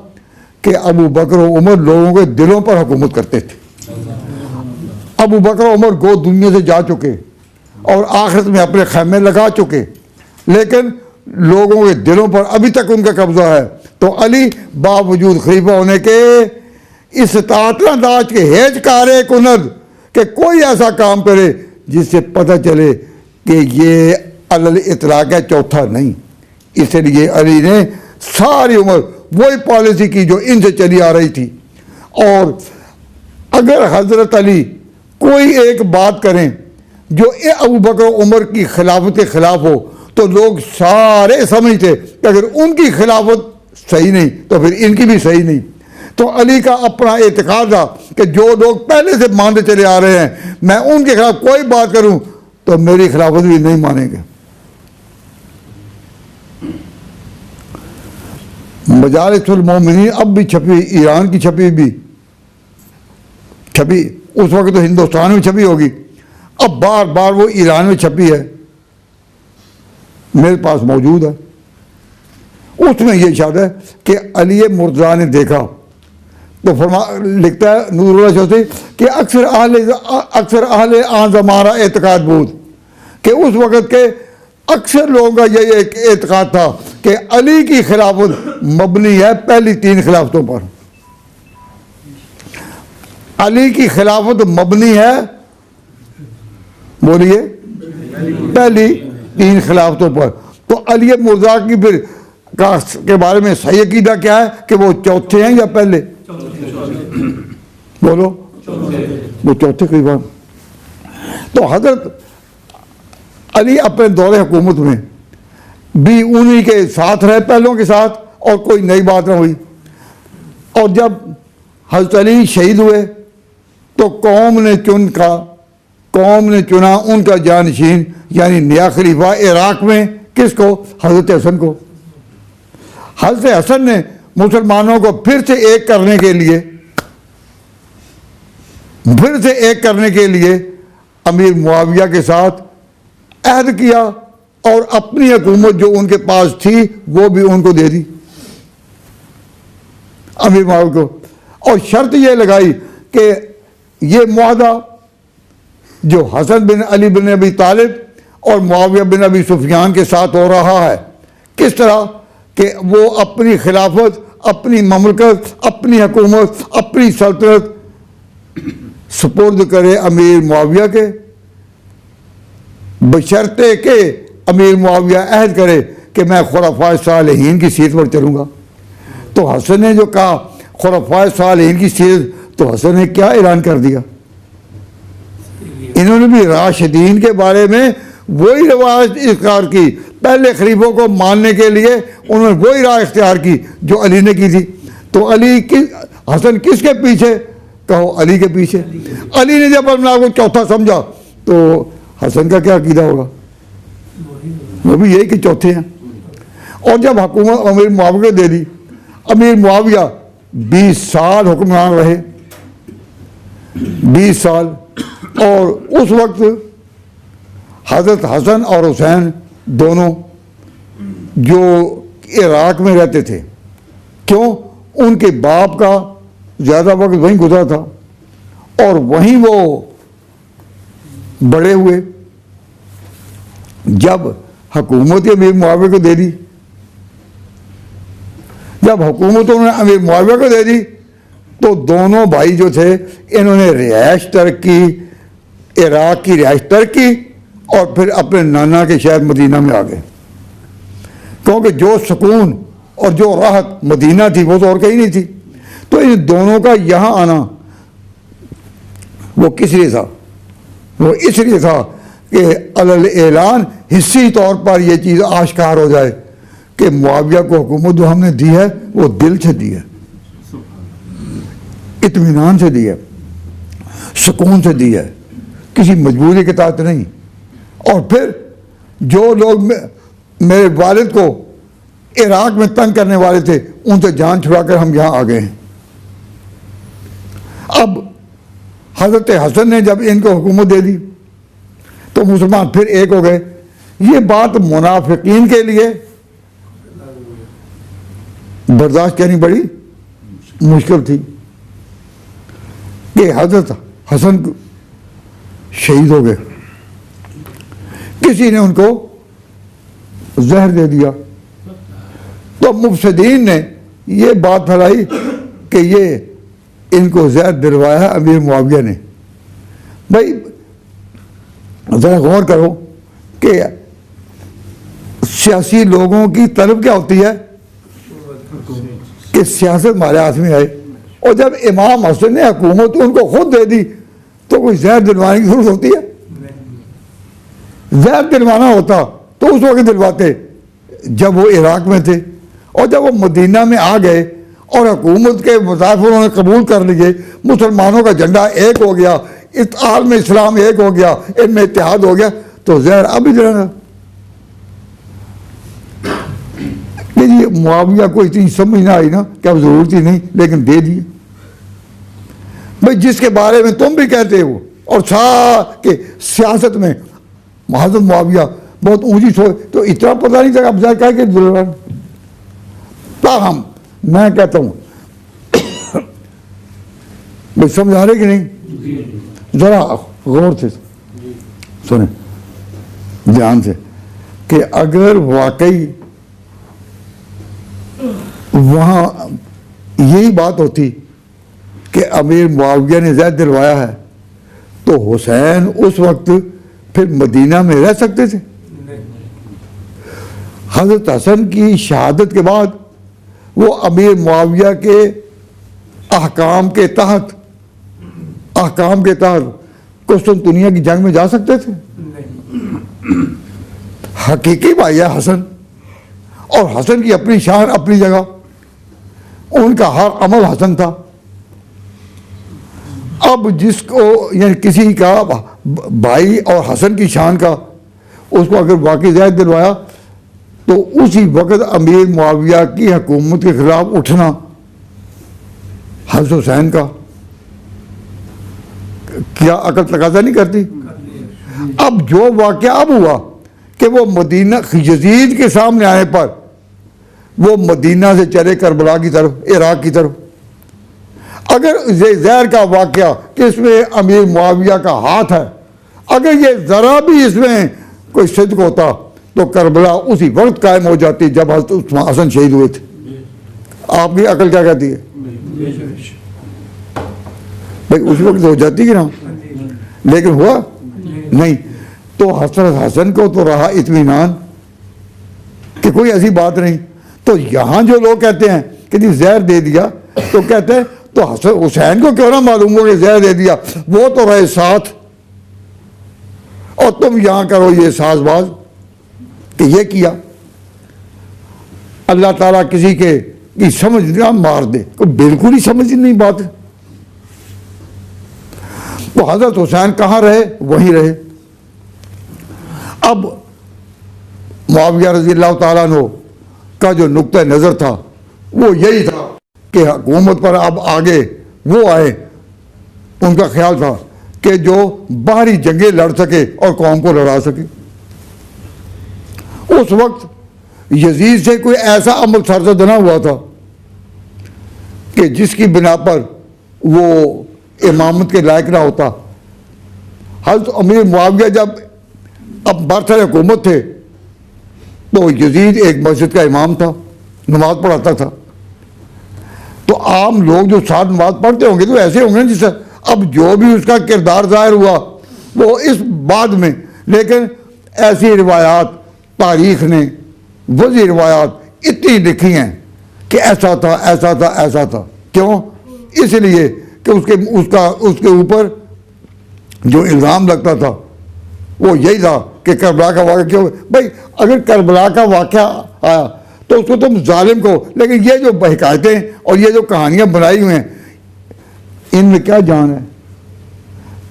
कि अबू बकर और उमर लोगों के दिलों पर हुकूमत करते थे। अबू बकर और उमर गो दुनिया से जा चुके और आखिरत में अपने खैमे लगा चुके, लेकिन लोगों के दिलों पर अभी तक उनका कब्जा है। तो अली बावजूद खलीफा होने के इस तातनादाज के हेज कारे कुनद कि कोई ऐसा काम करे जिससे पता चले कि ये अलल इतलाक है, चौथा नहीं। इसलिए अली ने सारी उम्र वही पॉलिसी की जो इनसे चली आ रही थी। और अगर हजरत अली कोई एक बात करें जो अबू बकर उमर की खिलाफत के खिलाफ हो, तो लोग सारे समझते कि अगर उनकी खिलाफत सही नहीं तो फिर इनकी भी सही नहीं। तो अली का अपना एतकाद था कि जो लोग पहले से मानते चले आ रहे हैं, मैं उनके खिलाफ कोई बात करूं तो मेरी खिलाफत भी नहीं मानेंगे। मजालिसुल मोमिनीन अब भी छपी, ईरान की छपी उस वक्त तो हिंदुस्तान में छपी होगी, अब बार बार वो ईरान में छपी है, मेरे पास मौजूद है। उसमें यह इशारा है कि अली मुर्तज़ा ने देखा, तो लिखता है नूरुल्लाह शोस्त्री कि अक्सर अहले आन ज़माना एतकाद बूद कि उस वक़्त के अक्सर लोगों का यही एक एतकाद था कि अली की खिलाफत मबनी है पहली 3 खिलाफतों पर। अली की खिलाफत मबनी है, बोलिए, पहली 3 खिलाफतों पर। तो अली मुर्तज़ा की फिर के बारे में सही अकीदा क्या है कि वो चौथे हैं या पहले? बोलो, वो चौथे खलीफा। तो हजरत अली अपने दौरे हुकूमत में भी उन्हीं के साथ रहे, पहलों के साथ, और कोई नई बात ना हुई। और जब हजरत अली शहीद हुए तो कौम ने कौम ने चुना उनका जानशीन यानी नया खलीफा इराक में, किसको? हज़रत हसन को। हज़रत हसन ने मुसलमानों को फिर से एक करने के लिए अमीर मुआविया के साथ अहद किया और अपनी हुकूमत जो उनके पास थी वो भी उनको दे दी अमीर मुआविया को, और शर्त ये लगाई कि ये मुआहदा जो हसन बिन अली बिन अबी तालिब और मुआविया बिन अबी सुफियान के साथ हो रहा है, किस तरह कि वो अपनी खिलाफत, अपनी ममलकत, अपनी हुकूमत, अपनी सल्तनत सुपुर्द करे अमीर मुआविया के, बशर्ते के अमीर मुआविया अहद करे कि मैं खुलफाए सालिहीन की सीरत पर चलूँगा। तो हसन ने जो कहा खुलफाए सालिहीन की सीरत, तो हसन ने क्या ऐलान कर दिया? इन्होंने भी राशिदीन के बारे में वही रवायत इख्तियार की, पहले खलीफों को मानने के लिए उन्होंने वही राह इख्तियार की जो अली ने की थी। तो हसन किसके पीछे? कहो अली के पीछे। अली ने जब अपना को चौथा समझा तो हसन का क्या अकीदा होगा? वो भी यही कि चौथे हैं। और जब हुकूमत अमीर मुआविया दे दी, अमीर मुआविया 20 साल हुक्मरान रहे, 20 साल। और उस वक्त हज़रत हसन और हुसैन दोनों जो इराक में रहते थे, क्यों? उनके बाप का ज़्यादा वक्त वहीं गुजरा था और वहीं वो बड़े हुए। जब हुकूमत अमीर मुआविया को दे दी, जब हुकूमत उन्होंने अमीर मुआविया को दे दी, तो दोनों भाई जो थे इन्होंने रिहाइश तर्क की, इराक की रिहाइश तर्क की और फिर अपने नाना के शहर मदीना में आ गए, क्योंकि जो सुकून और जो राहत मदीना थी वो तो और कहीं नहीं थी। तो इन दोनों का यहाँ आना वो किस लिए था? वो इसलिए था कि अलल ऐलान हिस्सी तौर पर यह चीज़ आश्कार हो जाए कि मुआविया को हुकूमत जो हमने दी है वो दिल से दी है, इत्मीनान से दी है, सुकून से दी है, किसी मजबूरी के तहत नहीं। और फिर जो लोग मेरे वालिद को इराक में तंग करने वाले थे उनसे जान छुड़ाकर हम यहाँ आ गए हैं। अब हज़रत हसन ने जब इनको हुकूमत दे दी तो मुसलमान फिर एक हो गए। ये बात मुनाफिकीन के लिए बर्दाश्त करनी बड़ी मुश्किल थी कि हज़रत हसन शहीद हो गए, किसी ने उनको जहर दे दिया। तो मुफसदीन ने ये बात फैलाई कि ये इनको जहर दिलवाया है अमीर मुआविया ने। भाई ज़रा गौर करो कि सियासी लोगों की तलब क्या होती है कि सियासत हमारे हाथ में आए, और जब इमाम हसन ने हुकूमत उनको खुद दे दी तो कोई जहर दिलवाने की जरूरत होती है? जहर दिलवाना होता तो उस वक्त दिलवाते जब वो इराक में थे, और जब वो मदीना में आ गए और हुकूमत के वज़ाइफ उन्होंने कबूल कर लिए, मुसलमानों का झंडा एक हो गया, इस आलम इस्लाम एक हो गया, इनमें इत्तेहाद हो गया, तो जहर अब ही दिलाना कि ये मुआविया को इतनी समझ ना आई ना कि अब ज़रूरत ही नहीं, लेकिन दे दिए। भाई जिसके बारे में तुम भी कहते हो और के सियासत में हज़रत मुआविया बहुत ऊंची सोच, तो इतना पता नहीं था अब जाकर के दिलवान। ताहम मैं कहता हूँ भाई समझा रहे कि नहीं? ज़रा गौर से सुने, ध्यान से, कि अगर वाकई वहाँ यही बात होती कि अमीर मुआविया ने ज़हर दिलवाया है तो हुसैन उस वक्त फिर मदीना में रह सकते थे। हज़रत हसन की शहादत के बाद वो अमीर मुआविया के अहकाम के तहत कुस्तुनतुनिया की जंग में जा सकते थे? हकीकी भाई है हसन, और हसन की अपनी शान अपनी जगह, उनका हर अमल हसन था। अब जिसको यानी किसी का भाई और हसन की शान का, उसको अगर वाकई ज़ाहिर दिलवाया तो उसी वक्त अमीर मुआविया की हुकूमत के खिलाफ उठना हज़रत हुसैन का क्या अकल तकाजा नहीं करती। अब जो वाक़या अब हुआ कि वो मदीना यजीद के सामने आने पर वो मदीना से चले करबला की तरफ, इराक की तरफ। अगर ये ज़हर का वाक़या कि इसमें अमीर मुआविया का हाथ है, अगर ये ज़रा भी इसमें कोई सिद्क होता तो करबला उसी वक्त कायम हो जाती जब हज़रत उस्मान हसन शहीद हुए थे। आपकी अकल क्या कहती है भाई? उस वक्त हो जाती कि ना, लेकिन हुआ नहीं। तो हज़रत हसन को तो रहा इत्मीनान कि कोई ऐसी बात नहीं। तो यहाँ जो लोग कहते हैं कि जी जहर दे दिया, तो कहते हैं तो हसन हुसैन को क्यों ना मालूम हो कि जहर दे दिया, वो तो रहे साथ, और तुम यहाँ करो ये साजबाज कि ये किया। अल्लाह ताला किसी के की समझ ना मार दे, कोई बिल्कुल ही समझ नहीं बात। तो हज़रत हुसैन कहाँ रहे? वहीं रहे। अब मुआविया रज़ी अल्लाह ताला अन्हु का जो नुक्ता नज़र था वो यही था कि हुकूमत पर अब आगे वो आए। उनका ख्याल था कि जो बाहरी जंगें लड़ सके और कौम को लड़ा सके। उस वक्त यजीद से कोई ऐसा अमल सरजद ना हुआ था कि जिसकी बिना पर वो इमामत के लायक ना होता। हज़रत अमीर मुआविया जब अब बरसर हुकूमत थे तो यजीद एक मस्जिद का इमाम था, नमाज पढ़ाता था। तो आम लोग जो साथ नमाज पढ़ते होंगे तो ऐसे होंगे जिससे अब जो भी उसका किरदार ज़ाहिर हुआ वो इस बाद में, लेकिन ऐसी रिवायात तारीख ने वही रिवायात इतनी लिखी हैं कि ऐसा था ऐसा था ऐसा था। क्यों? इसलिए कि उसके ऊपर जो इल्ज़ाम लगता था वो यही था कि करबला का वाक़या क्यों भाई, अगर करबला का वाक़या आया तो उसको तुम जालिम को, लेकिन ये जो बहकायतें और ये जो कहानियाँ बनाई हुई हैं इनमें क्या जान है?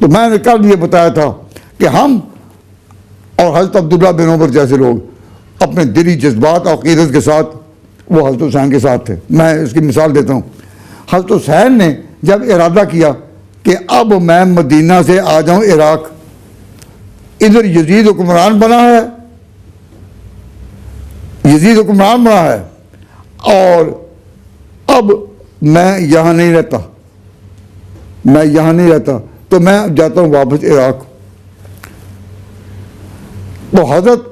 तो मैंने कल ये बताया था कि हम और हज़रत अब्दुल्ला बिन उमर जैसे लोग अपने दिली जज्बात और अक़ीदत के साथ वो हज़रत हुसैन के साथ थे। मैं इसकी मिसाल देता हूँ। हज़रत हुसैन ने जब इरादा किया कि अब मैं मदीना से आ जाऊँ इराक, इधर यजीद हुक्मरान बना है, यजीद हुक्मरान बना है और अब मैं यहाँ नहीं रहता, मैं यहाँ नहीं रहता, तो मैं जाता हूँ वापस इराक। तो हज़रत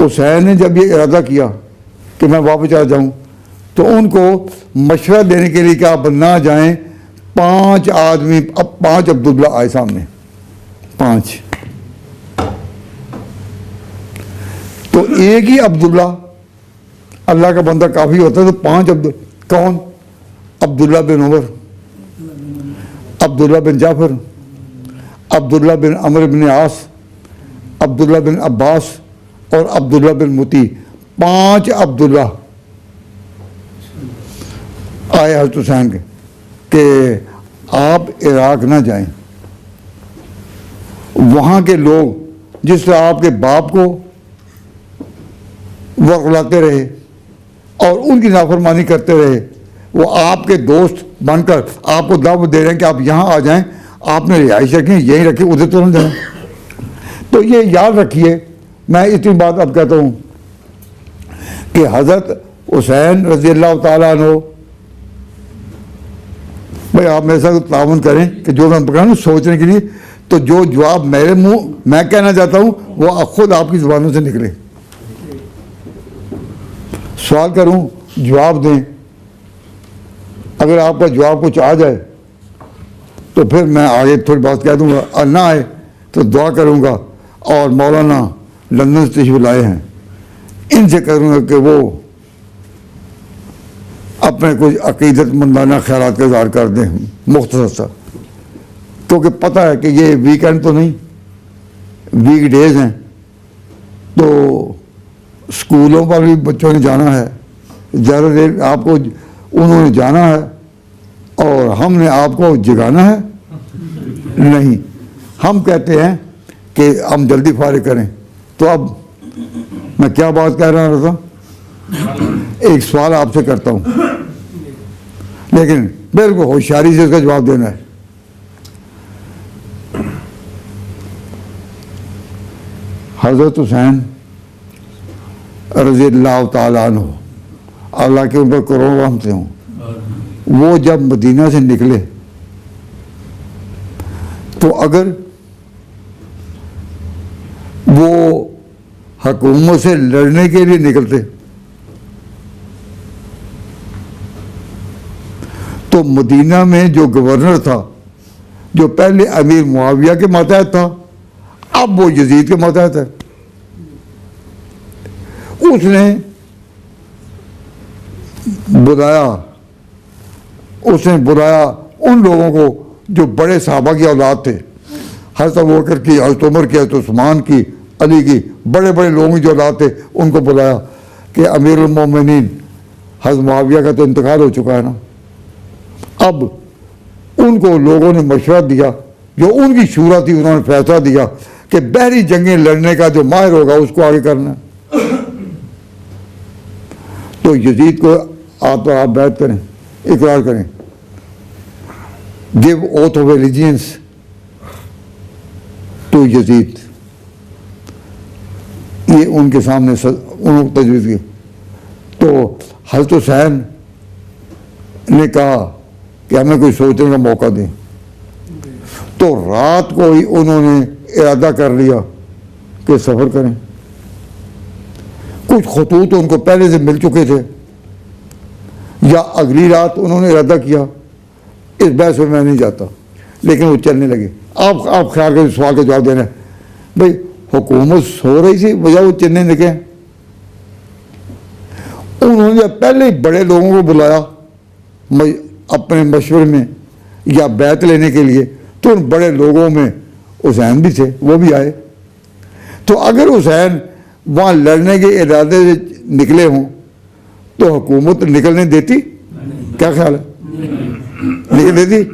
हुसैन ने जब ये इरादा किया कि मैं वापस आ जाऊँ तो उनको मशवरा देने के लिए कि आप ना जाएं, 5 आदमी, अब 5 अब्दुल्ला आए सामने, 5। तो एक ही अब्दुल्ला, अल्लाह का बंदा काफ़ी होता है, तो 5 कौन? अब्दुल्ला बिन उमर, अब्दुल्ला बिन जाफर, अब्दुल्ला बिन अमर बिन आस, अब्दुल्ला बिन अब्बास और अब्दुल्ला बिन मुती। 5 अब्दुल्ला आए हज़रत हुसैन के कि आप इराक ना जाएं, वहाँ के लोग जिस तरह आपके बाप को वरगलाते रहे और उनकी नाफरमानी करते रहे, वो आपके दोस्त बनकर आपको दावत दे रहे हैं कि आप यहाँ आ जाएं, आपने रिहाइश रखी, यहीं रखी, उधर तो न जाएं। तो ये याद रखिए। मैं इतनी बात अब कहता हूँ कि हज़रत हुसैन रज़ी अल्लाह ताला अन्हु, भाई आप मेरे साथ ताउन करें कि जो मैं पकड़ा सोचने के लिए, तो जो जवाब मेरे मुंह मैं कहना चाहता हूँ वो खुद आपकी ज़ुबानों से निकले। सवाल करूँ, जवाब दें। अगर आपका जवाब कुछ आ जाए तो फिर मैं आगे थोड़ी बात कह दूँगा, और ना आए तो दुआ करूँगा। और मौलाना लंदन से तशरीफ़ लाए हैं, इनसे करूँगा कि वो अपने कुछ अक़ीदतमंदाना ख़यालात का इज़हार कर दें मुख्तसर सा, क्योंकि पता है कि ये वीकेंड तो नहीं, वीक डेज़ हैं, तो स्कूलों पर भी बच्चों ने जाना है, ज़्यादा देर आपको उन्होंने जाना है और हमने आपको जगाना है। नहीं, हम कहते हैं कि हम जल्दी फारिग करें। तो अब मैं क्या बात कह रहा था, एक सवाल आपसे करता हूँ, लेकिन बिल्कुल होशियारी से इसका जवाब देना है। हज़रत हुसैन रज़ियल्लाहु ताला अन्हु, अल्लाह के ऊपर करोड़ों रहमतें हों, वो जब मदीना से निकले तो अगर वो हुकूमत से लड़ने के लिए निकलते तो मदीना में जो गवर्नर था, जो पहले अमीर मुआविया के मातहत था, अब वो यजीद के मातहत है, उसने बुलाया उन लोगों को जो बड़े सहाबा की औलाद थे, हज़रत अबू बकर की, हज़रत उमर की, हज़रत उस्मान की, अली की, बड़े बड़े लोगों की जो औलाद थे, उनको बुलाया कि अमीरुल मोमिनीन हज़रत मुआविया का तो इंतकाल हो चुका है ना। अब उनको लोगों ने मशवरा दिया, जो उनकी शूरा थी, उन्होंने फैसला दिया कि बहरी जंगें लड़ने का जो माहिर होगा उसको आगे करना। तो यजीद को आप बैत करें, इकरार करें, give oath of allegiance to Yazid, ये उनके सामने उन्होंने तजवीज़ की। तो हज़रत हुसैन ने कहा कि हमें कोई सोचने का मौका दें। तो रात को ही उन्होंने इरादा कर लिया कि सफ़र करें। कुछ खतूत उनको पहले से मिल चुके थे, या अगली रात उन्होंने इरादा किया, इस बहस में मैं नहीं जाता, लेकिन वो चलने लगे। आप ख्याल करें, सवाल का जवाब देना है भाई, हुकूमत सो रही थी, वजह वो चलने लगे। उन्होंने पहले ही बड़े लोगों को बुलाया अपने मशवरे में या बैत लेने के लिए, तो उन बड़े लोगों में हुसैन भी थे, वो भी आए। तो अगर हुसैन वहाँ लड़ने के इरादे से निकले हों तो हुकूमत निकलने देती? क्या ख्याल है, निकल देती?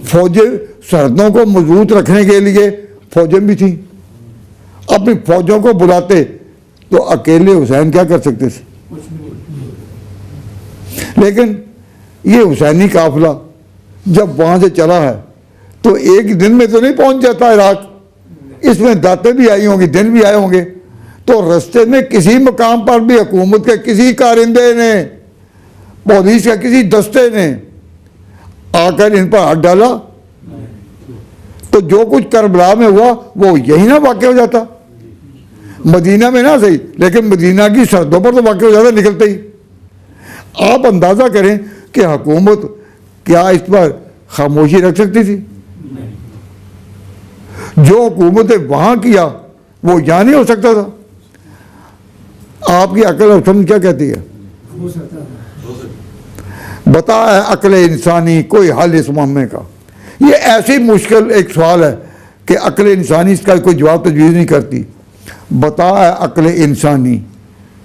फौजें, सरहदों को मजबूत रखने के लिए फौजें भी थी, अपनी फौजों को बुलाते तो अकेले हुसैन क्या कर सकते थे? लेकिन ये हुसैनी काफिला जब वहाँ से चला है तो एक दिन में तो नहीं पहुँच जाता इराक, इसमें दातें भी आई होंगी, दिन भी आए होंगे। तो रास्ते में किसी मकाम पर भी हुकूमत के किसी कारिंदे ने, पुलिस के किसी दस्ते ने आकर इन पर हाथ डाला तो जो कुछ करबला में हुआ वो यही ना वाक़ हो जाता, मदीना में ना सही, लेकिन मदीना की सरहदों पर तो वाक़ हो जाता निकलते ही। आप अंदाज़ा करें कि हुकूमत क्या इस पर खामोशी रख सकती थी? जो हुकूमत ने वहाँ किया वो यहाँ नहीं हो सकता था। आपकी अकल और समझ क्या कहती है? बता है अकल इंसानी कोई हल इस मामले का? ये ऐसी मुश्किल एक सवाल है कि अकल इंसानी इसका कोई जवाब तजवीज़ नहीं करती। बता है अकल इंसानी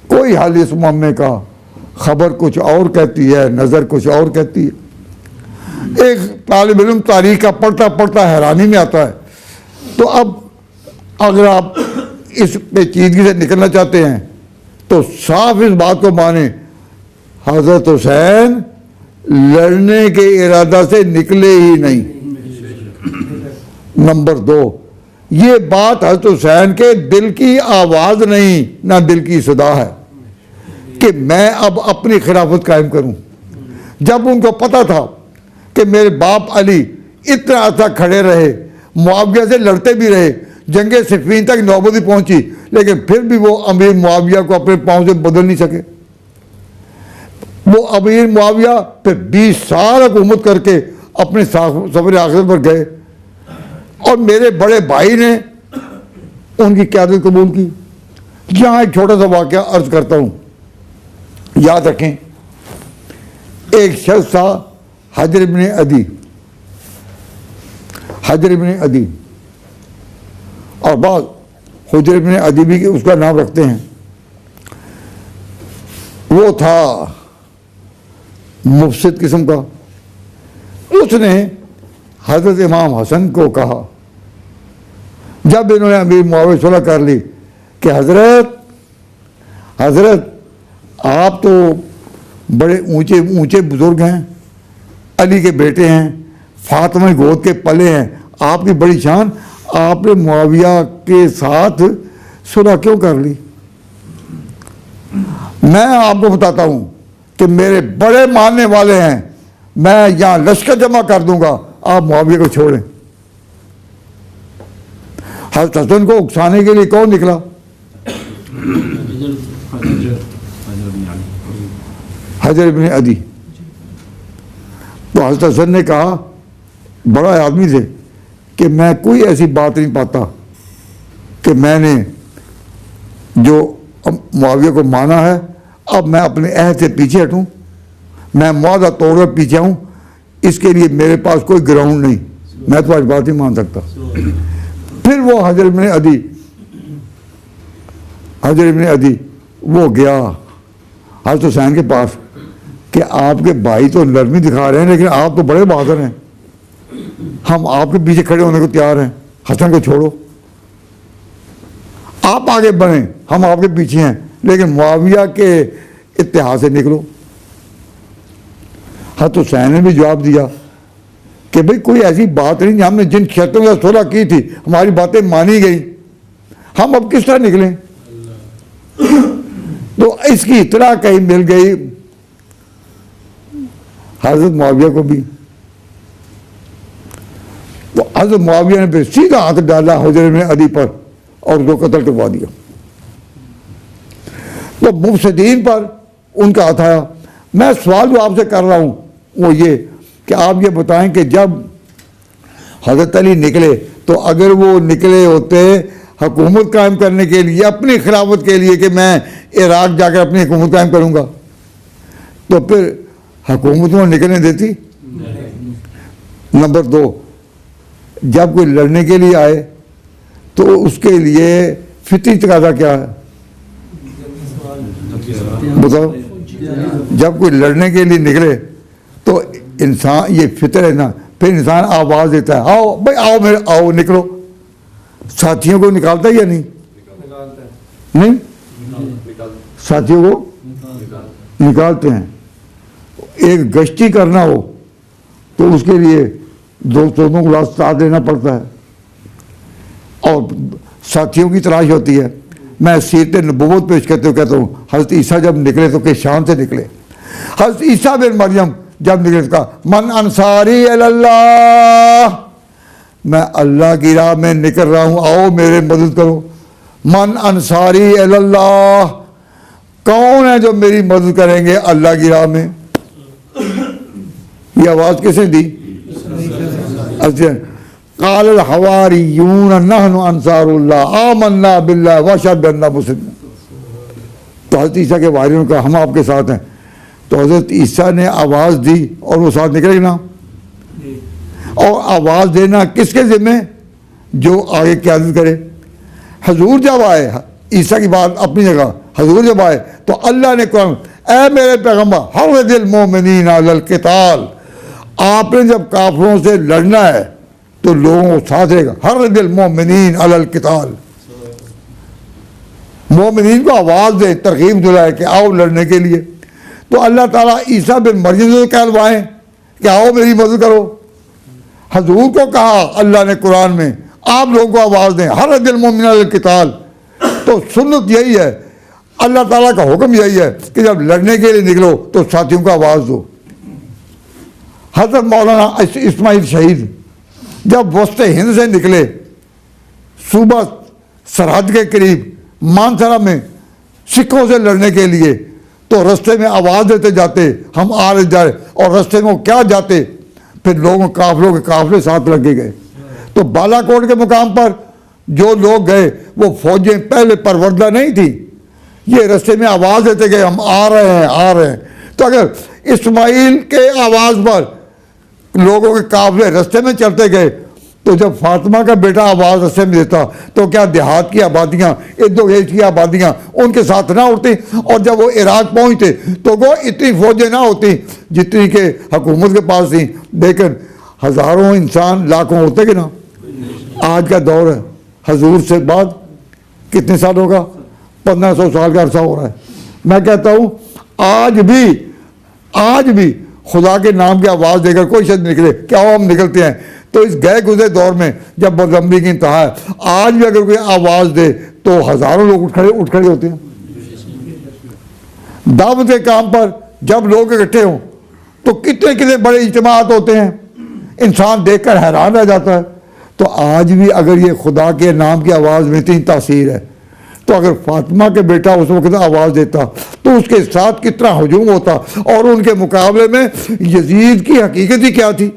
कोई हल इस मामले का, खबर कुछ और कहती है, नज़र कुछ और कहती है। एक तालिब इल्म तारीख का पढ़ता पढ़ता हैरानी में आता है। तो अब अगर आप इस पेचीदगी से निकलना चाहते हैं तो साफ इस बात को माने, हज़रत हुसैन लड़ने के इरादा से निकले ही नहीं। नंबर 2, ये बात हज़रत हुसैन के दिल की आवाज़ नहीं, ना दिल की सदा है कि मैं अब अपनी खिलाफत कायम करूं। जब उनको पता था कि मेरे बाप अली इतना अर्सा खड़े रहे, मुआविया से लड़ते भी रहे, जंगे सिफ़ीन तक नौबती पहुंची, लेकिन फिर भी वो अमीर मुआविया को अपने पाँव से बदल नहीं सके। वो अमीर मुआविया फिर 20 साल हुकूमत करके अपने सफर आखिरत पर गए और मेरे बड़े भाई ने उनकी क़यादत कबूल की। यहाँ एक छोटा सा वाक़या अर्ज करता हूँ, याद रखें। एक शख्स था हजर इब्न अदी, और बाद हुजर इब्न अदी भी उसका नाम रखते हैं। वो था मुफसिद किस्म का। उसने हज़रत इमाम हसन को कहा, जब इन्होंने अमीर मुआविया सुलह कर ली, कि हज़रत आप तो बड़े ऊंचे ऊंचे बुज़ुर्ग हैं, अली के बेटे हैं, फातिमा गोद के पले हैं, आपकी बड़ी शान, आपने मुआविया के साथ सुलह क्यों कर ली? मैं आपको बताता हूँ कि मेरे बड़े मानने वाले हैं, मैं यहाँ लश्कर जमा कर दूंगा, आप मुआविया को छोड़ें। हज़रत हसन को उकसाने के लिए कौन निकला? हजर इब्न अदी। तो हज़रत हसन ने कहा, बड़ा आदमी थे, कि मैं कोई ऐसी बात नहीं पाता कि मैंने जो मुआविया को माना है, अब मैं अपने अहद से पीछे हटूं, मैं मुआदा तोड़कर पीछे हूं, इसके लिए मेरे पास कोई ग्राउंड नहीं, मैं तो आज बात नहीं मान सकता। फिर वो हजर इब्न अदी वो गया हज़रत हुसैन के पास कि आपके भाई तो नरमी दिखा रहे हैं, लेकिन आप तो बड़े बहादुर हैं, हम आपके पीछे खड़े होने को तैयार हैं, हसन को छोड़ो, आप आगे बढ़ें, हम आपके पीछे हैं, लेकिन मुआविया के इत्तेहाद से निकलो। हज़रत हुसैन ने भी जवाब दिया कि भाई कोई ऐसी बात नहीं, हमने जिन क्षेत्रों में सुलह की थी हमारी बातें मानी गई, हम अब किस तरह निकलें? तो इसकी इत्तला कहीं मिल गई हज़रत मुआविया को भी। तो हज़रत मुआविया ने फिर सीधा हाथ डाला हजर इब्न अदी पर और उसको कत्ल करवा दिया। तो मुफसिदीन पर उनका हाथ आया। मैं सवाल जो आपसे कर रहा हूं वो ये कि आप ये बताएं कि जब हज़रत अली निकले, तो अगर वो निकले होते हुकूमत कायम करने के लिए, अपनी खिलाफत के लिए, कि मैं इराक जाकर अपनी हुकूमत कायम करूँगा, तो फिर हुकूमत में निकलने देती? नंबर 2, जब कोई लड़ने के लिए आए तो उसके लिए फितरी तकाज़ा क्या है बताओ? जब कोई लड़ने के लिए निकले तो इंसान, ये फितर है ना, फिर इंसान आवाज़ देता है, आओ भाई आओ, मेरे आओ, निकलो। साथियों को निकालता है या नहीं? नहीं, साथियों को निकालते हैं। एक गश्ती करना हो तो उसके लिए दोस्तों को साथ देना पड़ता है और साथियों की तलाश होती है। मैं सीरत नबूवत पेश करते हुए कहता हूँ, हज़रत ईसा जब निकले तो किस शान से निकले? हज़रत ईसा बिन मरियम जब निकले तो कहा, मन अंसारी अल्लाह, मैं अल्लाह की राह में निकल रहा हूँ, आओ मेरे मदद करो। मन अंसारी अल्लाह, कौन है जो मेरी मदद करेंगे अल्लाह की राह में? ये आवाज़ किसने दी? अच्छा, काल हवारियून नहनु अंसारुल्लाह आमन्ना बिल्लाह वशहद बिअन्ना मुस्लिमून। तो हज़रत ईसा के वारियों ने कहा, हम आपके साथ हैं। तो हज़रत ईसा ने आवाज़ दी और वो साथ निकले ना। और आवाज़ देना किसके ज़िम्मे? जो आगे क़यादत करे। हजूर जब आए, ईसा की बात अपनी जगह, हजूर जब आए तो अल्लाह ने कहा, ऐ मेरे पैगम्बर हर्रिदिल मोमिनीन अलल क़िताल, आपने जब काफिरों से लड़ना है तो लोगों को साथ रहेगा। हर्रिदिल मोमिनीन अलल क़िताल, मोमिनीन को आवाज़ दे, तरगीब दिलाए कि आओ लड़ने के लिए। तो अल्लाह ताला ईसा बिन मरियम से कहलवाएं कि आओ मेरी मदद करो। हजूर को कहा अल्लाह ने कुरान में, आप लोगों को आवाज़ दें, हर्रिदिल मोमिनीन अलल क़िताल। तो सुन्नत यही है, अल्लाह ताला का हुक्म यही है कि जब लड़ने के लिए निकलो तो साथियों को आवाज़ दो। हज़रत मौलाना इस्माइल शहीद जब वस्ते हिंद से निकले, सूबा सरहद के करीब मानसरा में सिखों से लड़ने के लिए, तो रास्ते में आवाज़ देते जाते, हम आ रहे जा रहे, और रास्ते में क्या जाते, फिर लोगों काफिलों के काफिले साथ लगे गए। तो बालाकोट के मुकाम पर जो लोग गए वो फौजें पहले परवरदा नहीं थी, ये रास्ते में आवाज़ देते गए, हम आ रहे हैं आ रहे हैं। तो अगर इस्माइल के आवाज़ पर लोगों के काफिले रास्ते में चलते गए, तो जब फातिमा का बेटा आवाज़ रास्ते में देता तो क्या देहात की आबादियाँ, इर्द-ओ-गिर्द की आबादियाँ उनके साथ ना उठती? और जब वो इराक पहुँचते तो वो इतनी फौजें ना होती जितनी के हुकूमत के पास थी। लेकिन हज़ारों इंसान लाखों होते कि ना। आज का दौर है, हजूर से बाद कितने साल होगा, 1500 साल का अरसा हो रहा है। मैं कहता हूँ आज भी खुदा के नाम की आवाज़ देकर कोई शब्द निकले, क्या हम निकलते हैं। तो इस गए गुजरे दौर में जब बदअमली की इंतहा है, आज भी अगर कोई आवाज़ दे तो हज़ारों लोग उठ खड़े होते हैं। दावत के काम पर जब लोग इकट्ठे हों तो कितने कितने बड़े इज्तिमात होते हैं, इंसान देखकर हैरान रह जाता है। तो आज भी अगर ये खुदा के नाम की आवाज़ में इतनी तासीर है, तो अगर फातिमा के बेटा उस वक्त आवाज़ देता तो उसके साथ कितना हजूम होता, और उनके मुकाबले में यजीद की हकीकत ही क्या थी।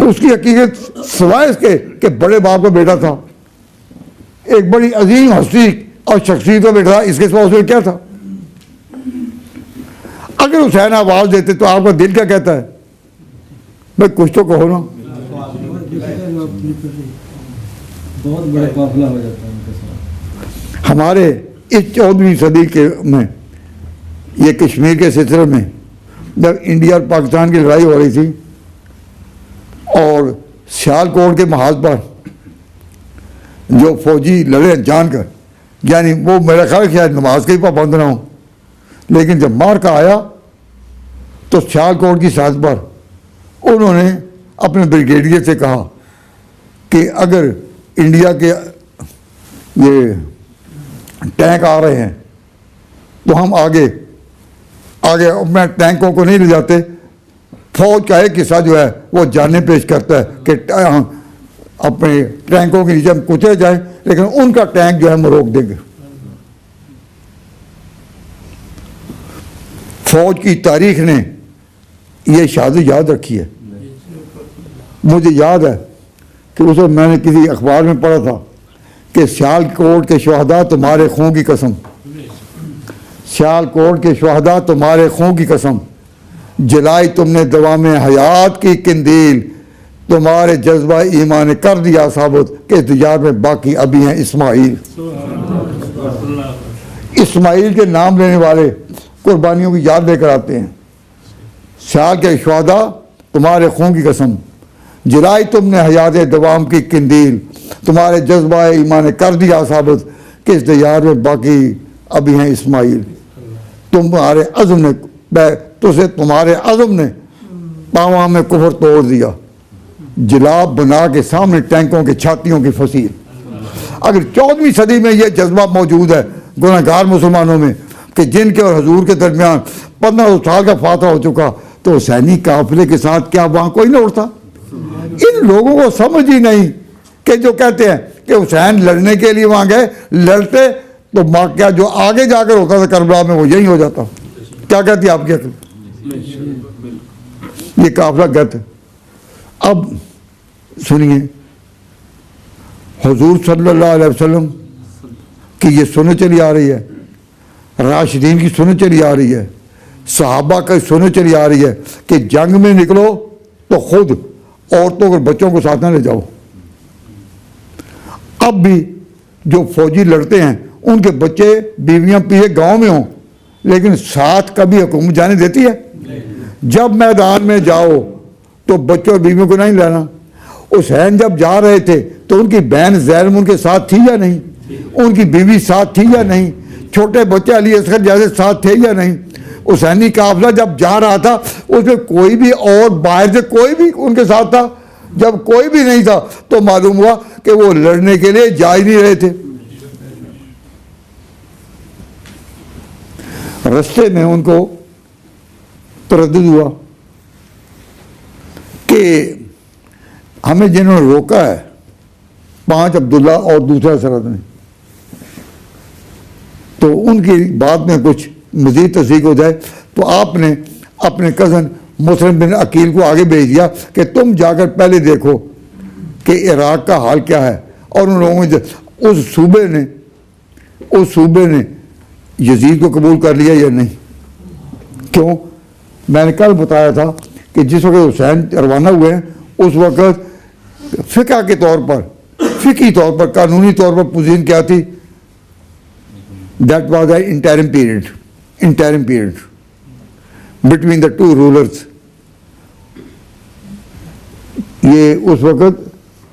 उसकी हकीकत सिवाय इसके कि बड़े बाप का बेटा था, एक बड़ी अजीम हस्ती और शख्सियत का बेटा था, इसके सिवा उसमें क्या था। अगर हुसैन आवाज़ देते तो आपका दिल क्या कहता है, भाई कुछ तो कहो ना। बहुत बड़ा काफिला हो जाता है उनके साथ। हमारे इस 14वीं सदी के में ये कश्मीर के सिलसिले में जब इंडिया और पाकिस्तान की लड़ाई हो रही थी और सियालकोट के महाज पर जो फौजी लड़े जानकर, यानी वो मेरा ख्याल शायद नमाज के ही पाबंद ना हो, लेकिन जब मार का आया तो सियालकोट की साज पर उन्होंने अपने ब्रिगेडियर से कहा कि अगर इंडिया के ये टैंक आ रहे हैं तो हम आगे मैं टैंकों को नहीं ले जाते, फौज का एक हिस्सा जो है वो जाने पेश करता है कि अपने टैंकों के नीचे हम कुचले जाए, लेकिन उनका टैंक जो है हम रोक देंगे। फौज की तारीख ने ये शहादत याद रखी है। मुझे याद है कि उस वक्त मैंने किसी अखबार में पढ़ा था कि सियालकोट के शहदा तुम्हारे खून की कसम, सियालकोट के शहदा तुम्हारे खून की कसम, जलाई तुमने दवा में हयात की किंदील, तुम्हारे जज्बा ईमान ने कर दिया साबुत कि तजार में बाकी अभी हैं इस्माइल। इस्माइल के नाम लेने वाले कुर्बानियों की याद लेकर आते हैं। सियाल के शहदा तुम्हारे खून की कसम, जलाई तुमने हयात दवाम की किंदील, तुम्हारे जज्बा ईमान ने कर दिया साबित कि इस दयार में बाकी अभी हैं इस्माइल। तुम्हारे अज़्म ने तुझे तुम्हारे अज़्म ने पावा में कुफर तोड़ दिया, जिलाब बना के सामने टैंकों की छातियों की फसील। अगर 14वीं सदी में यह जज्बा मौजूद है गुनहगार मुसलमानों में कि जिनके और हजूर के दरमियान 1500 साल का फातह हो चुका, तो हुसैनी काफिले के साथ क्या वहाँ कोई ना उठता। इन लोगों को समझ ही नहीं कि जो कहते हैं कि हुसैन लड़ने के लिए वहाँ गए, लड़ते तो क्या जो आगे जाकर होता था करबला में वो यही हो जाता। क्या कहती है आपकी अक्ल, ये काफिला गलत है। अब सुनिए, हुजूर सल्लल्लाहु अलैहि वसल्लम की ये सुन्नत चली आ रही है, राशिदीन की सुन्नत चली आ रही है, सहाबा का सुन्नत चली आ रही है कि जंग में निकलो तो खुद औरतों और बच्चों को साथ न ले जाओ। अब भी जो फौजी लड़ते हैं उनके बच्चे बीवियां पीछे गांव में हों, लेकिन साथ कभी हुकूमत जाने देती है। जब मैदान में जाओ तो बच्चों और बीवियों को नहीं लाना। हुसैन जब जा रहे थे तो उनकी बहन ज़ैनब उनके साथ थी या नहीं, उनकी बीवी साथ थी या नहीं, छोटे बच्चे अली असगर जैसे साथ थे या नहीं। हुसैनी काफिला जब जा रहा था उसमें कोई भी और बाहर से कोई भी उनके साथ था। जब कोई भी नहीं था तो मालूम हुआ कि वो लड़ने के लिए जा ही नहीं रहे थे। रास्ते में उनको तरद्दुद हुआ कि हमें जिन्होंने रोका है 5 अब्दुल्ला और दूसरा सरद ने, तो उनकी बात में कुछ मज़ीद तस्दीक हो जाए, तो आपने अपने कज़न मुस्लिम बिन अकील को आगे भेज दिया कि तुम जाकर पहले देखो कि इराक़ का हाल क्या है। और उन लोगों ने उस सूबे ने यजीद को कबूल कर लिया या नहीं। क्यों, मैंने कल बताया था कि जिस वक्त हुसैन रवाना हुए हैं उस वक्त फ़िक़्ह के तौर पर, फ़िक़्ही तौर पर, कानूनी तौर पर पोजीशन क्या थी, that was the interim period. Between the two rulers. ये उस वक्त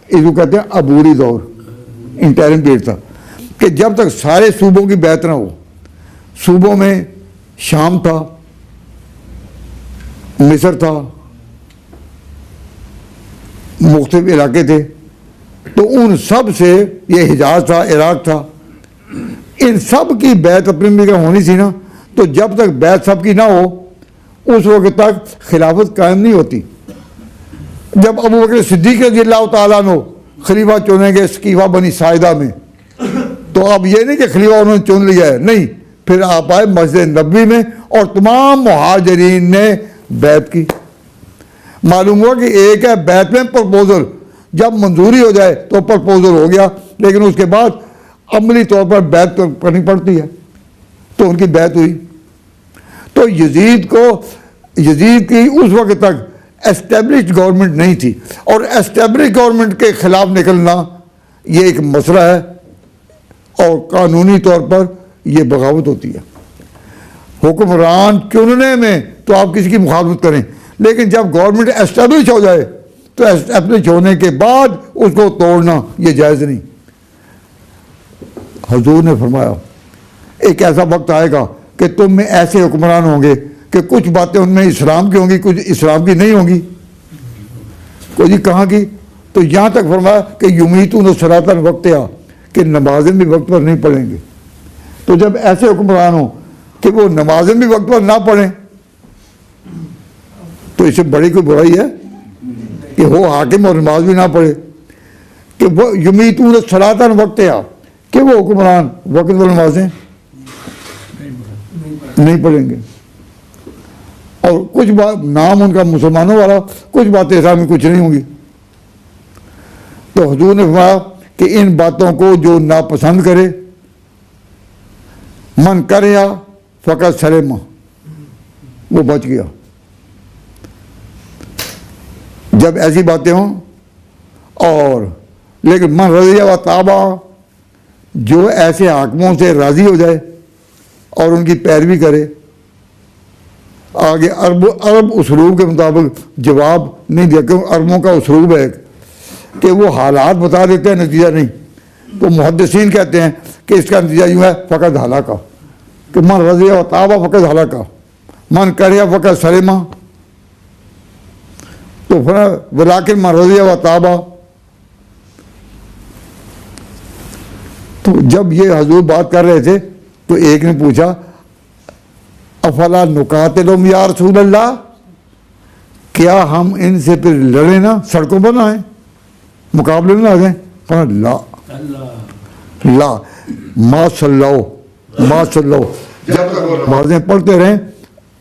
इसको कहते हैं अबूरी दौर, इंटरिम पीरियड था, कि जब तक सारे सूबों की बैत ना हो। सूबों में शाम था, मिस्र था, मुख्तलिफ इलाके थे, तो उन सब से, ये हिजाज था, इराक था, इन सब की बैत अपनी जगह होनी थी ना। तो जब तक बैत सब की ना हो उस वक्त तक खिलाफत कायम नहीं होती। जब अबू बकर सिद्दीक़ रज़ियल्लाहु तआला अन्हु खलीफा चुनेंगे सकीफा बनी साइदा में, तो अब ये नहीं कि खलीफा उन्होंने चुन लिया है, नहीं, फिर आप आए मस्जिद नबवी में और तमाम मुहाजिरीन ने बैत की। मालूम हुआ कि एक है बैत में प्रपोजल, जब मंजूरी हो जाए तो प्रपोजल हो गया, लेकिन उसके बाद अमली तौर पर बैत करनी पड़ती है। तो उनकी बैत हुई। तो यजीद की उस वक्त तक एस्टेब्लिश्ड गवर्नमेंट नहीं थी, और एस्टेब्लिश गवर्नमेंट के खिलाफ निकलना ये एक मसला है, और कानूनी तौर पर यह बगावत होती है। हुक्मरान चुनने में तो आप किसी की मुखालफत करें, लेकिन जब गवर्नमेंट एस्टेब्लिश हो जाए तो एस्टेब्लिश होने के बाद उसको तोड़ना ये जायज़ नहीं। हुजूर ने फरमाया एक ऐसा वक्त आएगा कि तुम में ऐसे हुक्मरान होंगे कि कुछ बातें उनमें इस्लाम की होंगी, कुछ इस्लाम की नहीं होंगी। कोई जी कहाँ की? तो यहाँ तक फरमाया कि युमीतून सलातन वक्त आ, कि नमाजें भी वक्त पर नहीं पढ़ेंगे। तो जब ऐसे हुक्मरान हो कि वो नमाजें भी वक्त पर ना पढ़ें, तो इससे बड़ी कोई बुराई है कि हो हाकिम और नमाज भी ना पढ़े। कि वो युमीतून सलातन वक्त आ, कि वो हुक्मरान वक्त पर नमाजें नहीं पढ़ेंगे, और कुछ बात नाम उनका मुसलमानों वाला, कुछ बातें इस्लाम में कुछ नहीं होंगी। तो हुजूर ने फरमाया कि इन बातों को जो नापसंद करे, मन करे या फ़कत सलेमा, वो बच गया। जब ऐसी बातें हों, और लेकिन मन रज़िया व ताबा, जो ऐसे हाकिमों से राज़ी हो जाए और उनकी पैरवी करे। आगे अरब उसलूब के मुताबिक जवाब नहीं दिया, क्योंकि अरबों का उसलूब है कि वो हालात बता देते हैं, नतीजा नहीं। तो मुहद्दिसीन कहते हैं कि इसका नतीजा यूँ है फ़कत हलाका, कि मन रज़िया व ताबा फ़कत हलाका, मन करिया फ़कत सलेमा। तो फिर वलाकिन मन रज़िया व ताबा। तो जब ये हजूर बात कर रहे थे तो एक ने पूछा अफला नुकातिलुम या रसूल अल्लाह, क्या हम इनसे फिर लड़े ना, सड़कों पर ना आए, मुकाबले में ना आ जाए? पर ला ला मा सल्लाओ, जब तक नमाज़ें पढ़ते रहें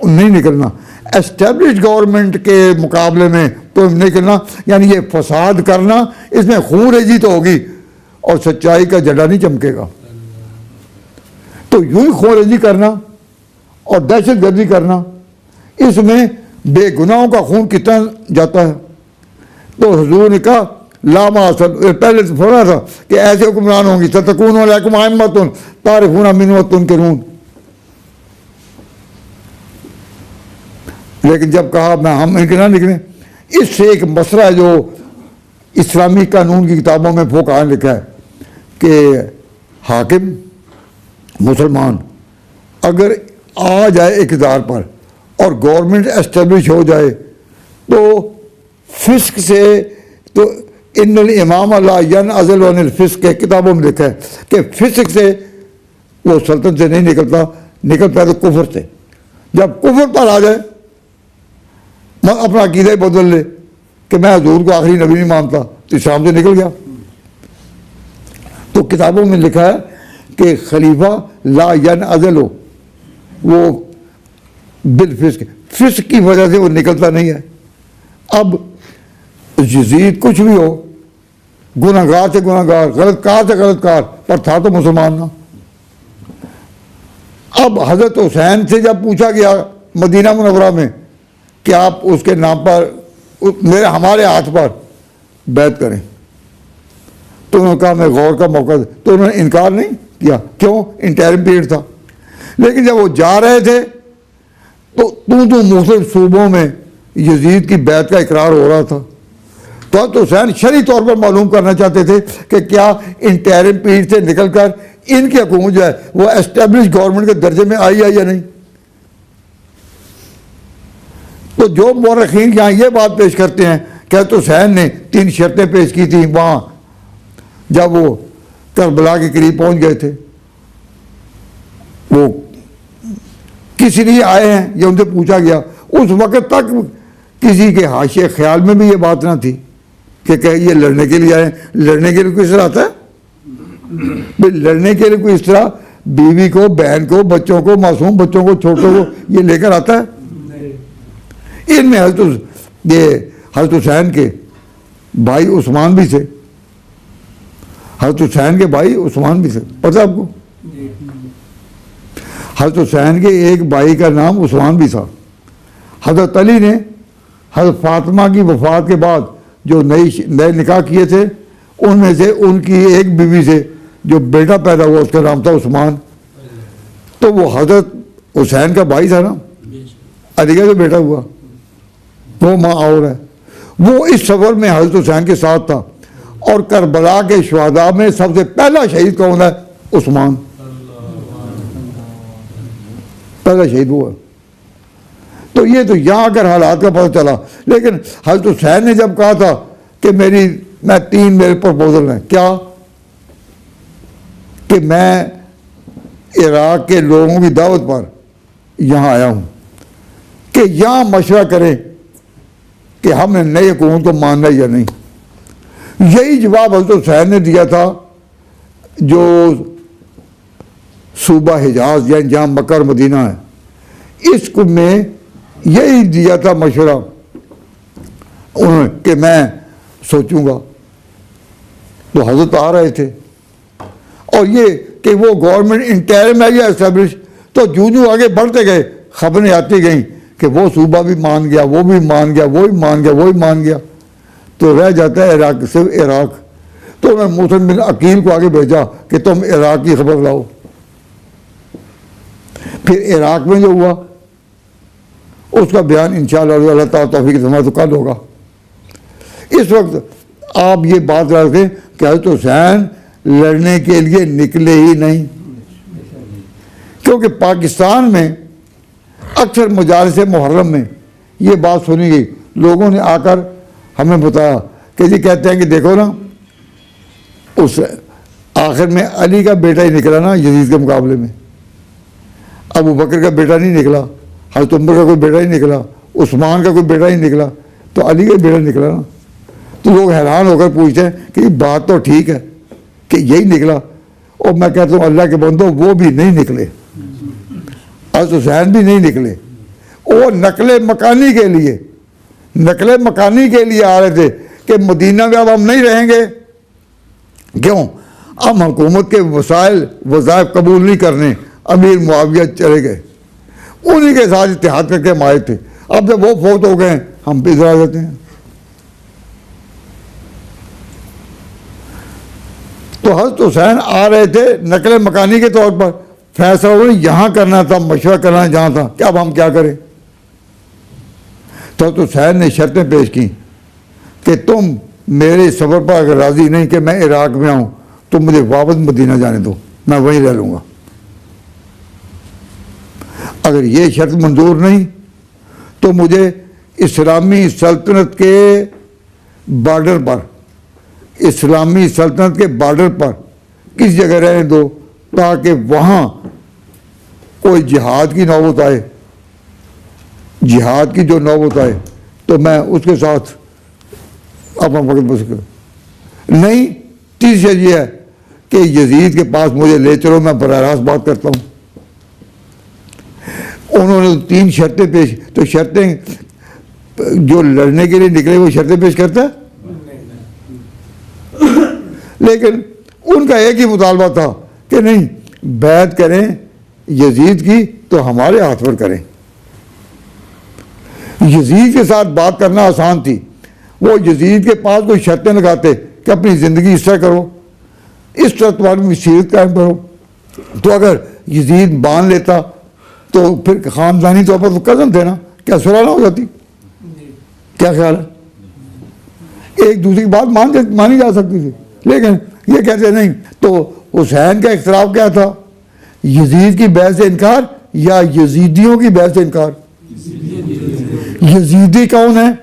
नहीं निकलना। एस्टेब्लिश गवर्नमेंट के मुकाबले में तो निकलना, यानी ये फसाद करना, इसमें खून रेजी तो होगी और सच्चाई का झंडा नहीं चमकेगा। तो यूं ही खून रेजी करना और दहशत गर्दी करना, इसमें बेगुनाहों का खून कितना जाता है। तो हुजूर ने कहा लामा, पहले तो फरमा था कि ऐसे हुक्मरान होंगी सतकून अलैकुम अइम्मतुन तारिफूना मिन्हुम व तुनकिरून, लेकिन जब कहा मैं हम इनके ना निकले, इससे एक मसला है जो इस्लामी कानून की किताबों में फ़ुक़हा ने लिखा है कि हाकिम मुसलमान अगर आ जाए इक़्तिदार पर और गवर्नमेंट एस्टेब्लिश हो जाए, तो फिस्क से, तो इन्नल इमाम ला यनअज़ल अनिल फिस्क के किताबों में लिखा है कि फिस्क से वो सल्तनत से नहीं निकलता तो कुफर से। जब कुफर पर आ जाए, अपना अकीदा ही बदल ले कि मैं हजूर को आखिरी नबी नहीं मानता, तो इस्लाम से निकल गया। तो किताबों में लिखा है कि खलीफा ला यनअज़ल, वो बिल फिस्क की वजह से वो निकलता नहीं है। अब यजीद कुछ भी हो, गुनहगार से गुनहगार, गलतकार से गलतकार, पर था तो मुसलमान ना। अब हज़रत हुसैन से जब पूछा गया मदीना मुनव्वरा में कि आप उसके नाम पर हमारे हाथ पर बैत करें, तो उन्होंने कहा मैं गौर का मौका दे, तो उन्होंने इनकार नहीं किया। क्यों? इंटरिम पीरियड था। लेकिन जब वो जा रहे थे तो मुख्तलिफ सूबों में यजीद की बैत का इकरार हो रहा था। तो हुसैन शरई तौर पर मालूम करना चाहते थे कि क्या इंटरिम पीरियड से निकलकर इनकी हुकूमत जो है वो एस्टेब्लिश गवर्नमेंट के दर्जे में आई है या नहीं। तो जो मौरखीन यहाँ ये बात पेश करते हैं कि हुसैन ने 3 शर्तें पेश की थी वहाँ जब वो करबला के करीब पहुँच गए थे, वो किसी लिए आए हैं ये उनसे पूछा गया। उस वक़्त तक किसी के हाशिए ख्याल में भी ये बात ना थी कि ये लड़ने के लिए आए। लड़ने के लिए कोई इस तरह आता है? भाई लड़ने के लिए कोई इस तरह बीवी को, बहन को, बच्चों को, मासूम बच्चों को, छोटों को ये लेकर आता है? इनमें हज़रत हुसैन के भाई उस्मान भी थे। हज़रत हुसैन के भाई उस्मान भी थे, पता आपको? हज़रत हुसैन के एक भाई का नाम उस्मान भी था। हज़रत अली ने हज़रत फातिमा की वफ़ात के बाद जो नए निकाह किए थे उनमें से उनकी एक बीवी से जो बेटा पैदा हुआ उसका नाम था उस्मान। तो वो हज़रत हुसैन का भाई था ना, अली का जो बेटा हुआ वो माँ और है। वो इस सफ़र में हज़रत हुसैन के साथ था और करबला के शुहदा में सबसे पहला शहीद कौन है? उस्मान, पहला शहीद हुआ। तो ये तो यहाँ आकर हालात का पता चला। लेकिन हज़रत हुसैन ने जब कहा था कि मैं 3 मेरे प्रपोजल हैं, क्या कि मैं इराक़ के लोगों की दावत पर यहाँ आया हूँ कि यहाँ मशवरा करें कि हमने नई हुकूमत को मानना या नहीं। यही जवाब हज़रत हुसैन ने दिया था जो सूबा हिजाज यानी जहाँ मक्का और मदीना है, इसको में यही दिया था मशवरा उन्होंने कि मैं सोचूंगा। तो हज़रत आ रहे थे और ये कि वो गवर्नमेंट इंटरिम है या एस्टेब्लिश, तो जूं आगे बढ़ते गए खबरें आती गईं कि वो सूबा भी मान गया, वो भी मान गया, वो भी मान गया, वो भी मान गया। तो रह जाता है इराक़, सिर्फ इराक़। तो उन्होंने मुहसिन बिन अकील को आगे भेजा कि तुम इराक़ की खबर लाओ। फिर इराक़ में जो हुआ उसका बयान इंशाअल्लाह अल्लाह ताला तौफीक दे तो कल होगा। इस वक्त आप ये बात रखें कि हज़रत हुसैन लड़ने के लिए निकले ही नहीं, क्योंकि पाकिस्तान में अक्सर मजालिस मुहर्रम में ये बात सुनी गई। लोगों ने आकर हमें बताया कि जी कहते हैं कि देखो ना, उस आखिर में अली का बेटा ही निकला ना यजीद के मुकाबले में, अबू बकर का बेटा नहीं निकला, हज़रत उमर का कोई बेटा ही निकला, उस्मान का कोई बेटा ही निकला, तो अली का बेटा निकला ना। तो लोग हैरान होकर पूछते हैं कि बात तो ठीक है कि यही निकला, और मैं कहता हूँ अल्लाह के बंदो वो भी नहीं निकले, हज़रत हुसैन भी नहीं निकले। वो नकले मकानी के लिए आ रहे थे कि मदीना में अब हम नहीं रहेंगे। क्यों? हम हुकूमत के वज़ाइफ कबूल नहीं करने, अमीर मुआविया चले गए, उन्हीं के साथ इत्तेहाद करके हम आए थे। अब जब वो फौत हो गए हम भी इधर आ जाते हैं। तो हज़रत हुसैन आ रहे थे नकले मकानी के तौर पर, फैसला उन्होंने यहाँ करना था, मशवरा करना जहाँ था कि अब हम क्या करें। तो हज़रत हुसैन ने शर्तें पेश की कि तुम मेरे सफ़र पर अगर राज़ी नहीं कि मैं इराक़ में आऊँ तो मुझे वापस मदीना जाने दो, मैं वहीं रह लूँगा। अगर ये शर्त मंजूर नहीं तो मुझे इस्लामी सल्तनत के बॉर्डर पर, इस्लामी सल्तनत के बॉर्डर पर किस जगह रहने दो ताकि वहाँ कोई जिहाद की नौबत आए, जिहाद की जो नौबत आए तो मैं उसके साथ अपना वक्त बस कर। नहीं, तीसरी चीज़ ये है कि यजीद के पास मुझे ले चलो, मैं बराह रास्त बात करता हूँ। उन्होंने 3 शर्तें पेश, तो शर्तें जो लड़ने के लिए निकले वो शर्तें पेश करता है, लेकिन उनका एक ही मुतालबा था कि नहीं, बैत करें यजीद की तो हमारे हाथ पर करें। यजीद के साथ बात करना आसान थी, वो यजीद के पास कोई शर्तें लगाते कि अपनी ज़िंदगी इस तरह करो, इस तरह तुम्हारी मसीरत कायम करो। तो अगर यजीद मान लेता तो फिर ख़ानदानी तौर पर तो कज़न थे ना, क्या सुलह ना हो जाती? क्या ख्याल है? एक दूसरी की बात मानी जा सकती थी, लेकिन ये कहते नहीं। तो हुसैन का इख्तलाफ क्या था? यजीद की बैत से इनकार या यजीदियों की बैत से इनकार? यजीदी कौन है?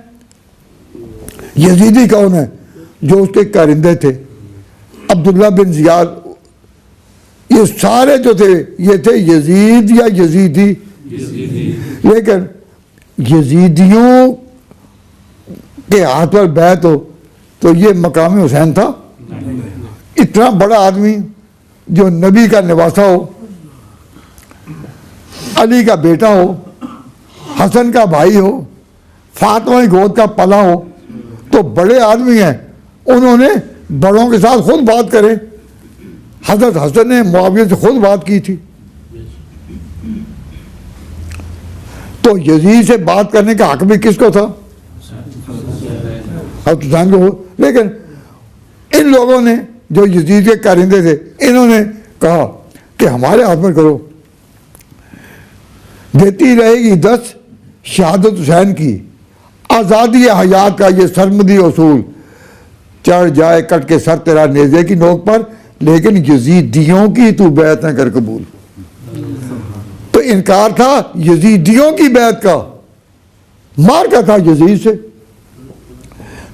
यजीदी कौन है? जो उसके कारिंदे थे, अब्दुल्ला बिन जियाद, ये सारे जो थे ये थे यजीद या यजीदी। लेकिन यजीदियों के हाथ पर बैत हो तो ये मकाम हुसैन था? इतना बड़ा आदमी जो नबी का निवासा हो, अली का बेटा हो, हसन का भाई हो, फातिमा की गोद का पला हो, तो बड़े आदमी हैं, उन्होंने बड़ों के साथ खुद बात करे। हजरत हसन ने मुआविया से खुद बात की थी। तो यजीद से बात करने का हक भी किसको था? हजरत हुसैन को। लेकिन इन लोगों ने जो यजीद के कारिंदे थे, इन्होंने कहा कि हमारे हाथ में करो, देती रहेगी 10 शहादत हुसैन की, आज़ादी हयात का ये सरमदी उसूल, चढ़ जाए कट के सर तेरा नेज़े की नोक पर, लेकिन यजीदियों की तू बैत न कर कबूल। तो इनकार था यजीदियों की बैत का, मार का था यजीद से।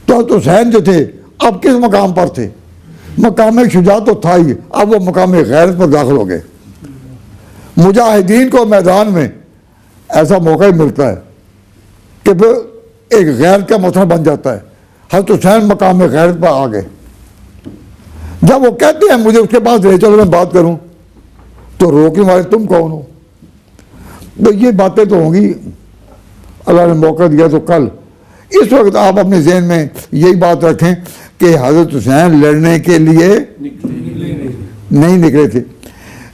तो हुसैन जो थे अब किस मकाम पर थे? मकाम शुजात तो था ही, अब वो मकाम गैरत पर दाखिल हो गए। मुजाहिदीन को मैदान में ऐसा मौका ही मिलता है कि फिर एक गैरत का मसला बन जाता है। हज़रत हुसैन मकाम गैरत पर आ गए। जब वो कहते हैं मुझे उसके पास ले चलो मैं बात करूं, तो रोकने वाले तुम कौन हो? तो ये बातें तो होंगी, अल्लाह ने मौका दिया तो कल। इस वक्त आप अपने जहन में यही बात रखें कि हज़रत हुसैन लड़ने के लिए नहीं निकले थे।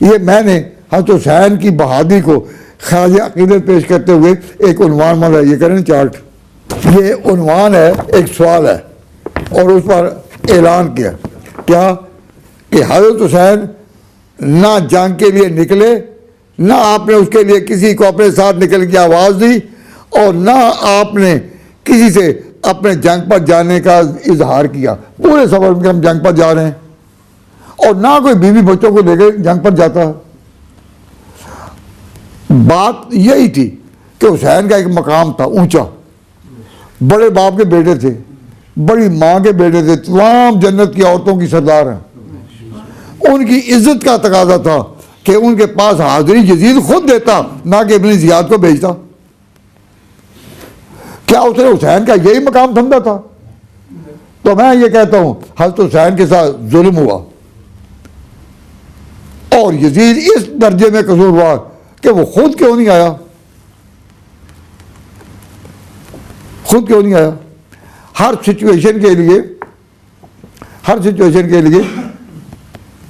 ये मैंने हज़रत हुसैन की बहादुरी को ख्याल अक़ीदत पेश करते हुए एक उन्वान माना, ये करें चार्ट, ये उन्वान है, एक सवाल है और उस पर ऐलान किया क्या कि हज़रत हुसैन ना जंग के लिए निकले, ना आपने उसके लिए किसी को अपने साथ निकल की आवाज़ दी, और ना आपने किसी से अपने जंग पर जाने का इजहार किया। पूरे सफर में हम जंग पर जा रहे हैं, और ना कोई बीवी बच्चों को लेकर जंग पर जाता है। बात यही थी कि हुसैन का एक मकाम था ऊंचा, बड़े बाप के बेटे थे, बड़ी माँ के बेटे थे, तमाम जन्नत की औरतों की सरदार हैं। उनकी इज्जत का तकाजा था कि उनके पास हाजिरी यजीद खुद देता, ना कि इब्न जियाद को भेजता। क्या उसने हुसैन का यही मकाम समझा था? तो मैं ये कहता हूं हज़रत हुसैन के साथ जुल्म हुआ, और यजीद इस दर्जे में कसूरवार कि वो खुद क्यों नहीं आया? खुद क्यों नहीं आया? हर सिचुएशन के लिए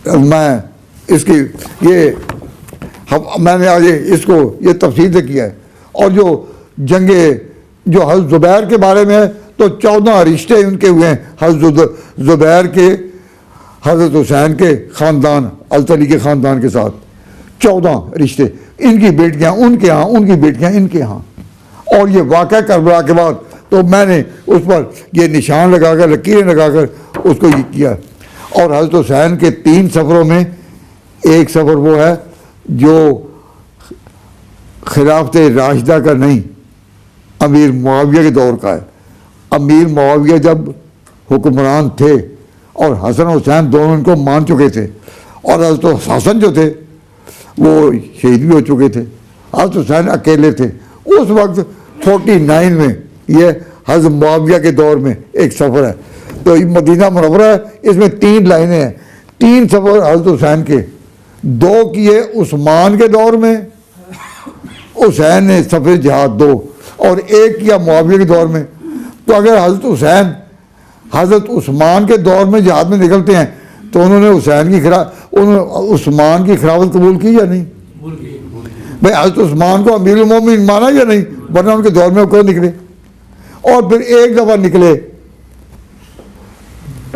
मैं इसकी मैंने आज इसको ये तफसील से किया है। और जो जंगे जो हज़रत ज़ुबैर के बारे में है, तो 14 रिश्ते उनके हुए हैं हज़रत ज़ुबैर के हज़रत हुसैन के ख़ानदान, अल-तली के ख़ानदान के साथ 14 रिश्ते, इनकी बेटियां उनके यहाँ, उनकी बेटियां इनके यहाँ। और ये वाक़या करबला के बाद तो मैंने उस पर ये निशान लगाकर, लकीरें लगाकर उसको ये किया। और हज़रत हुसैन के 3 सफ़रों में एक सफ़र वो है जो खिलाफत राशिदा का नहीं, अमीर मुआविया के दौर का है। अमीर मुआविया जब हुक्मरान थे और हसन हुसैन दोनों इनको मान चुके थे, और हज़रत हसन जो थे वो शहीद भी हो चुके थे, हज़रत हुसैन अकेले थे। उस वक्त 49 में ये हज़रत मुआविया के दौर में एक सफ़र है। तो मदीना मुनव्वरा है, इसमें 3 लाइनें हैं। 3 सफ़र हज़रत हुसैन के, 2 किए उस्मान के दौर में, हुसैन ने सफ़र जहाद 2, और 1 किया मुआविया के दौर में। तो अगर हज़रत हुसैन हज़रत उस्मान के दौर में जहाद में निकलते हैं तो उन्होंने उस्मान की खिलाफत कबूल की या नहीं? भाई हज़रत उस्मान को अमीरुल मोमिनीन माना या नहीं? वरना उनके दौर में क्यों निकले? और फिर एक दफ़ा निकले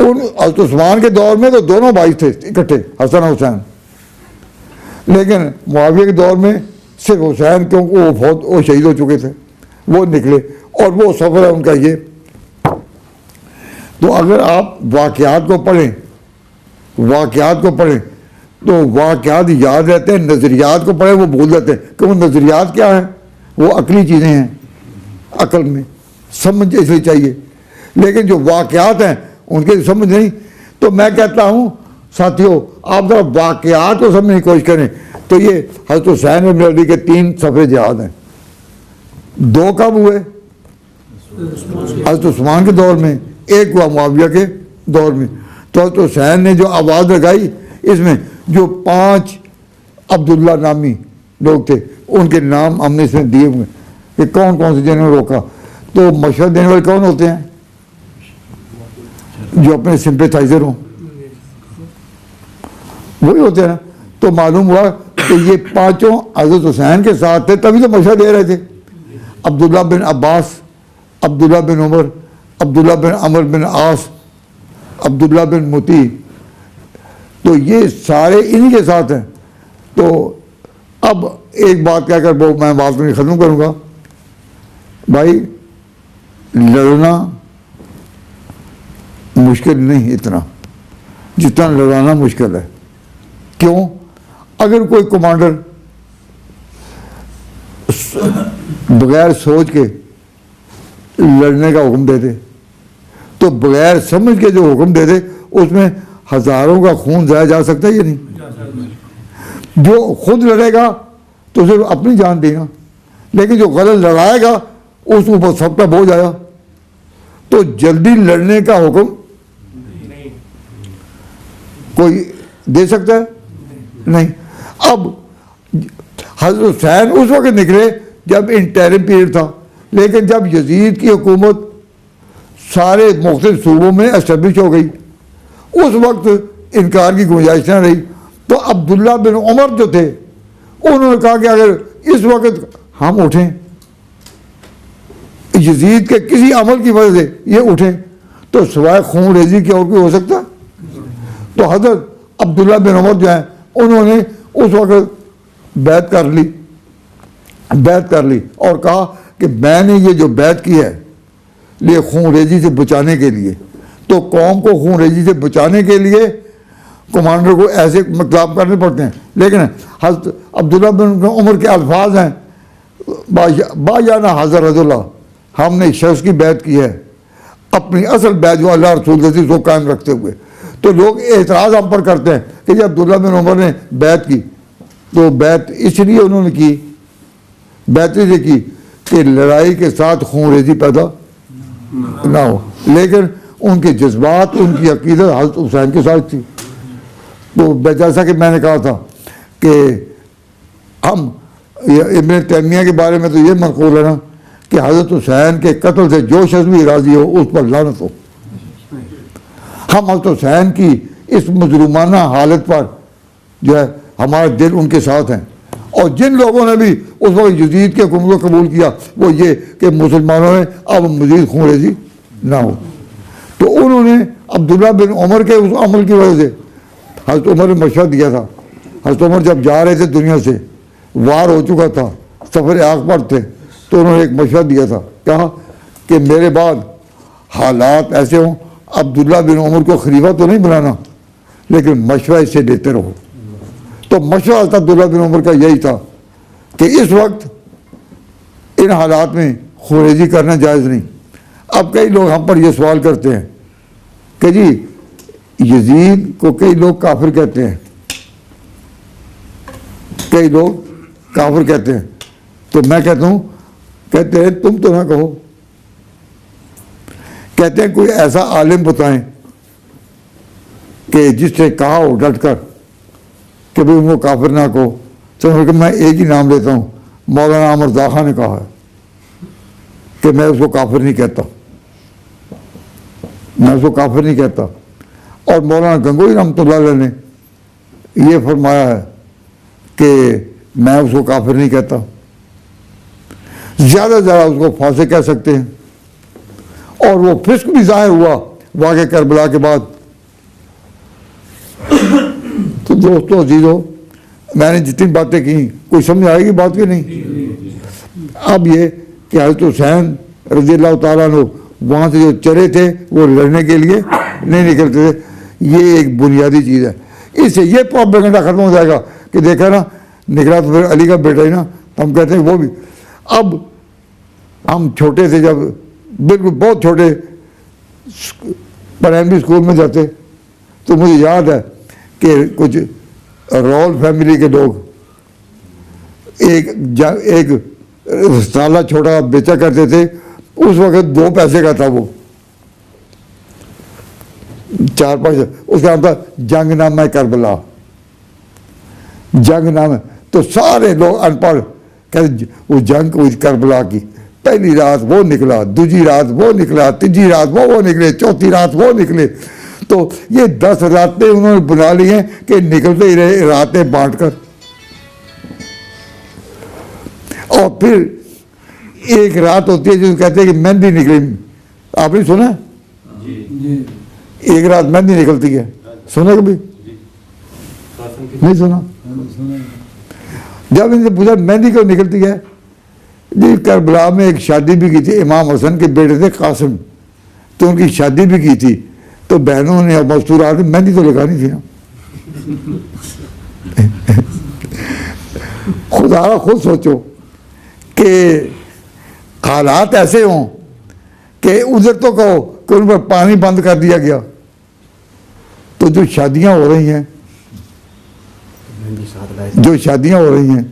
हज़रत उस्मान के दौर में तो दोनों भाई थे इकट्ठे, हसन हुसैन। लेकिन मुआविया के दौर में सिर्फ हुसैन, क्योंकि वो शहीद हो चुके थे, वो निकले और वो सफ़र है उनका ये। तो अगर आप वाक़यात को पढ़ें, वाक़यात को पढ़ें तो वाक़यात याद रहते हैं, नज़रियात को पढ़ें वो भूल जाते हैं कि वो नज़रियात क्या है, वो अकली चीज़ें हैं, अकल में समझ इसलिए चाहिए, लेकिन जो वाक़यात हैं उनके समझ नहीं। तो मैं कहता हूँ साथियों, आप जरा वाक़यात को समझने की कोशिश करें तो ये हज़रत हुसैन इब्न अली के 3 सफ़े जिहाद हैं। 2 कब हुए? हज़रत उस्मान के दौर में, एक हुआ मुआविया के दौर में। तो हज़रत हुसैन ने जो आवाज़ लगाई, इसमें जो 5 अब्दुल्ला नामी लोग थे उनके नाम हमने इसमें दिए हुए कि कौन कौन से जिन्होंने रोका। तो मशवरा देने वाले कौन होते हैं? जो अपने सिंपैथाइजर हों, वही होते हैं ना। तो मालूम हुआ कि ये 5 हज़रत हुसैन के साथ थे, तभी तो मशवरा दे रहे थे। अब्दुल्ला बिन अब्बास, अब्दुल्ला बिन उमर, अब्दुल्ला बिन अमर बिन आस, अब्दुल्ला बिन मुती, तो ये सारे इन्हीं के साथ हैं। तो अब एक बात कहकर वो मैं बात में ख़त्म करूँगा। भाई लड़ना मुश्किल नहीं इतना जितना लड़ाना मुश्किल है। क्यों? अगर कोई कमांडर बगैर सोच के लड़ने का हुक्म दे दे तो बगैर समझ के जो हुक्म दे दे उसमें हज़ारों का खून जाया जा सकता है या नहीं? जो खुद लड़ेगा तो सिर्फ अपनी जान देगा, लेकिन जो गलत लड़ाएगा उस ऊपर सबका बोझ आया। तो जल्दी लड़ने का हुक्म कोई दे सकता है? नहीं। अब हज़रत हुसैन उस वक्त निकले जब इंटरिम पीरियड था, लेकिन जब यजीद की हुकूमत सारे मुख्तलिफ सूबों में एस्टेब्लिश हो गई, उस वक्त इनकार की गुंजाइश न रही। तो अब्दुल्ला बिन उमर जो थे उन्होंने कहा कि अगर इस वक्त हम उठें, यजीद के किसी अमल की वजह से ये उठें, तो सिवाय खून रेजी के और कोई हो सकता? तो हज़रत अब्दुल्ला बिन उमर जो हैं उन्होंने उस वक्त बैत कर ली और कहा कि मैंने ये जो बैत की है ये खून रेजी से बचाने के लिए। तो कौम को खून रेजी से बचाने के लिए कमांडर को ऐसे मतलब करने पड़ते हैं। लेकिन हज़रत अब्दुल्ला बिन उमर के अल्फाज हैं, बायाना हज़र रज़ुल्लाह, हमने एक शख्स की बैत की है, अपनी असल बैत जो अल्लाह रसूल से उसको कायम रखते हुए। तो लोग एतराज़ हम पर करते हैं कि जब अब्दुल्ला बिन उमर ने बैत की तो बैत इसलिए उन्होंने की, बैत इसलिए की कि लड़ाई के साथ खून रेजी पैदा ना हो, लेकिन उनके जज्बात, उनकी अकीदत हज़रत हुसैन के साथ थी। तो जैसा कि मैंने कहा था कि हम इब्न तैमिया के बारे में तो ये मनक़ूल है ना कि हज़रत हुसैन के कत्ल से जो शख्स भी राज़ी हो उस पर लानत हो। हम हज़रत हुसैन की इस मजलूमाना हालत पर जो है हमारा दिल उनके साथ हैं। और जिन लोगों ने भी उस वक्त यजीद के हुक्म को कबूल किया वो ये कि मुसलमानों में अब मज़ीद खून रेजी ना हो, तो उन्होंने अब्दुल्ला बिन उमर के उस अमल की वजह से हज़रत उमर ने मशवरा दिया था। हज़रत उमर जब जा रहे थे दुनिया से, वार हो चुका था, सफ़र आग पर थे, तो उन्होंने एक मशवरा दिया था, कहा कि मेरे बाद हालात ऐसे हों, अब्दुल्ला बिन उमर को खलीफा तो नहीं बनाना, लेकिन मशवरा इससे लेते रहो। तो मशवरा अब्दुल्ला बिन उमर का यही था कि इस वक्त इन हालात में खुरेजी करना जायज़ नहीं। अब कई लोग हम पर यह सवाल करते हैं कि जी यजीद को कई लोग काफिर कहते हैं, कई लोग काफिर कहते हैं। तो मैं कहता हूँ, कहते हैं तुम तो ना कहो, कहते हैं कोई ऐसा आलिम बताएं कि जिसने कहा हो डट कर कि भाई उनको काफिर ना कहो। तो मैं एक ही नाम लेता हूँ, मौलाना अमर दाखा ने कहा है कि मैं उसको काफिर नहीं कहता, मैं उसको काफिर नहीं कहता। और मौलाना गंगोई रहमतुल्लाह अलैह ने यह फरमाया है कि मैं उसको काफिर नहीं कहता, ज़्यादा से ज़्यादा उसको फासिक कह सकते हैं। और वो फिस्क भी ज़ाहिर हुआ वाक़े करबला के बाद। तो दोस्तों अजीज़ों, मैंने जितनी बातें की कोई समझ आएगी बात की नहीं। अब ये कि हज़रत हुसैन रज़ियल्लाहु ताला अन्हु वहाँ से जो चले थे वो लड़ने के लिए नहीं निकलते थे, ये एक बुनियादी चीज़ है। इससे ये प्रोपेगेंडा खत्म हो जाएगा कि देखा ना निकला तो फिर अली का बेटा ही ना, तो हम कहते हैं वो भी। अब हम छोटे थे, जब बिल्कुल बहुत छोटे प्राइमरी स्कूल में जाते, तो मुझे याद है कि कुछ रॉयल फैमिली के लोग एक साला छोटा बेचा करते थे। उस वक्त 2 पैसे का था वो, 4-5, उसका नाम था जंगनामा करबला। जंग नाम है, तो सारे लोग अनपढ़ कहते वो जंग हुई करबला की, पहली रात वो निकला, दूसरी रात वो निकला, तीसरी रात वो निकले, चौथी रात वो निकले। तो ये 10 रातें उन्होंने बना ली हैं कि निकलते ही रहे रातें बांट कर। और फिर एक रात होती है जो कहते हैं कि मेहंदी निकली, आपने सुना? जी एक रात मेहंदी निकलती है, सुना कभी? नहीं सुना? जब इनसे पूछा मेहंदी क्यों निकलती है, जी करबला में एक शादी भी की थी, इमाम हसन के बेटे थे कासिम, तो उनकी शादी भी की थी, तो बहनों ने और मस्तूरात ने मेहंदी तो लगानी थी ना। खुदा खुद सोचो कि हालात ऐसे हों कि उधर तो कहो कि उन पर पानी बंद कर दिया गया, तो जो शादियां हो रही हैं, जो शादियां हो रही हैं,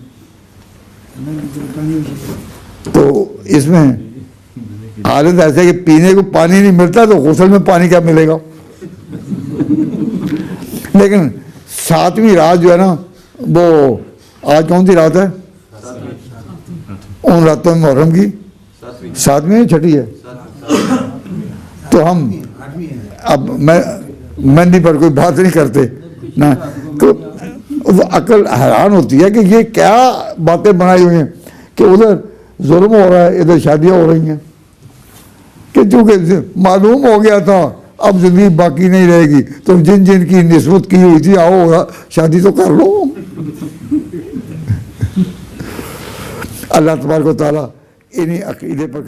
तो इसमें हालत ऐसे कि पीने को पानी नहीं मिलता तो गुस्ल में पानी क्या मिलेगा। लेकिन 7वीं रात जो है ना, वो आज कौन सी रात है? उन रातों में मुहर्रम की 7वीं है, 6ठी है। तो हम अब मेहंदी पर कोई बात नहीं करते ना, तो वो अकल हैरान होती है कि ये क्या बातें बनाई हुई हैं कि उधर जुल्म हो रहा है, इधर शादियां हो रही हैं। कि चूंकि मालूम हो गया था अब जिंदगी बाकी नहीं रहेगी, तो जिन जिन की निस्बत की हुई थी आओ शादी तो कर लो। अल्लाह तबारक व तआला इन्हीं अकीदे पर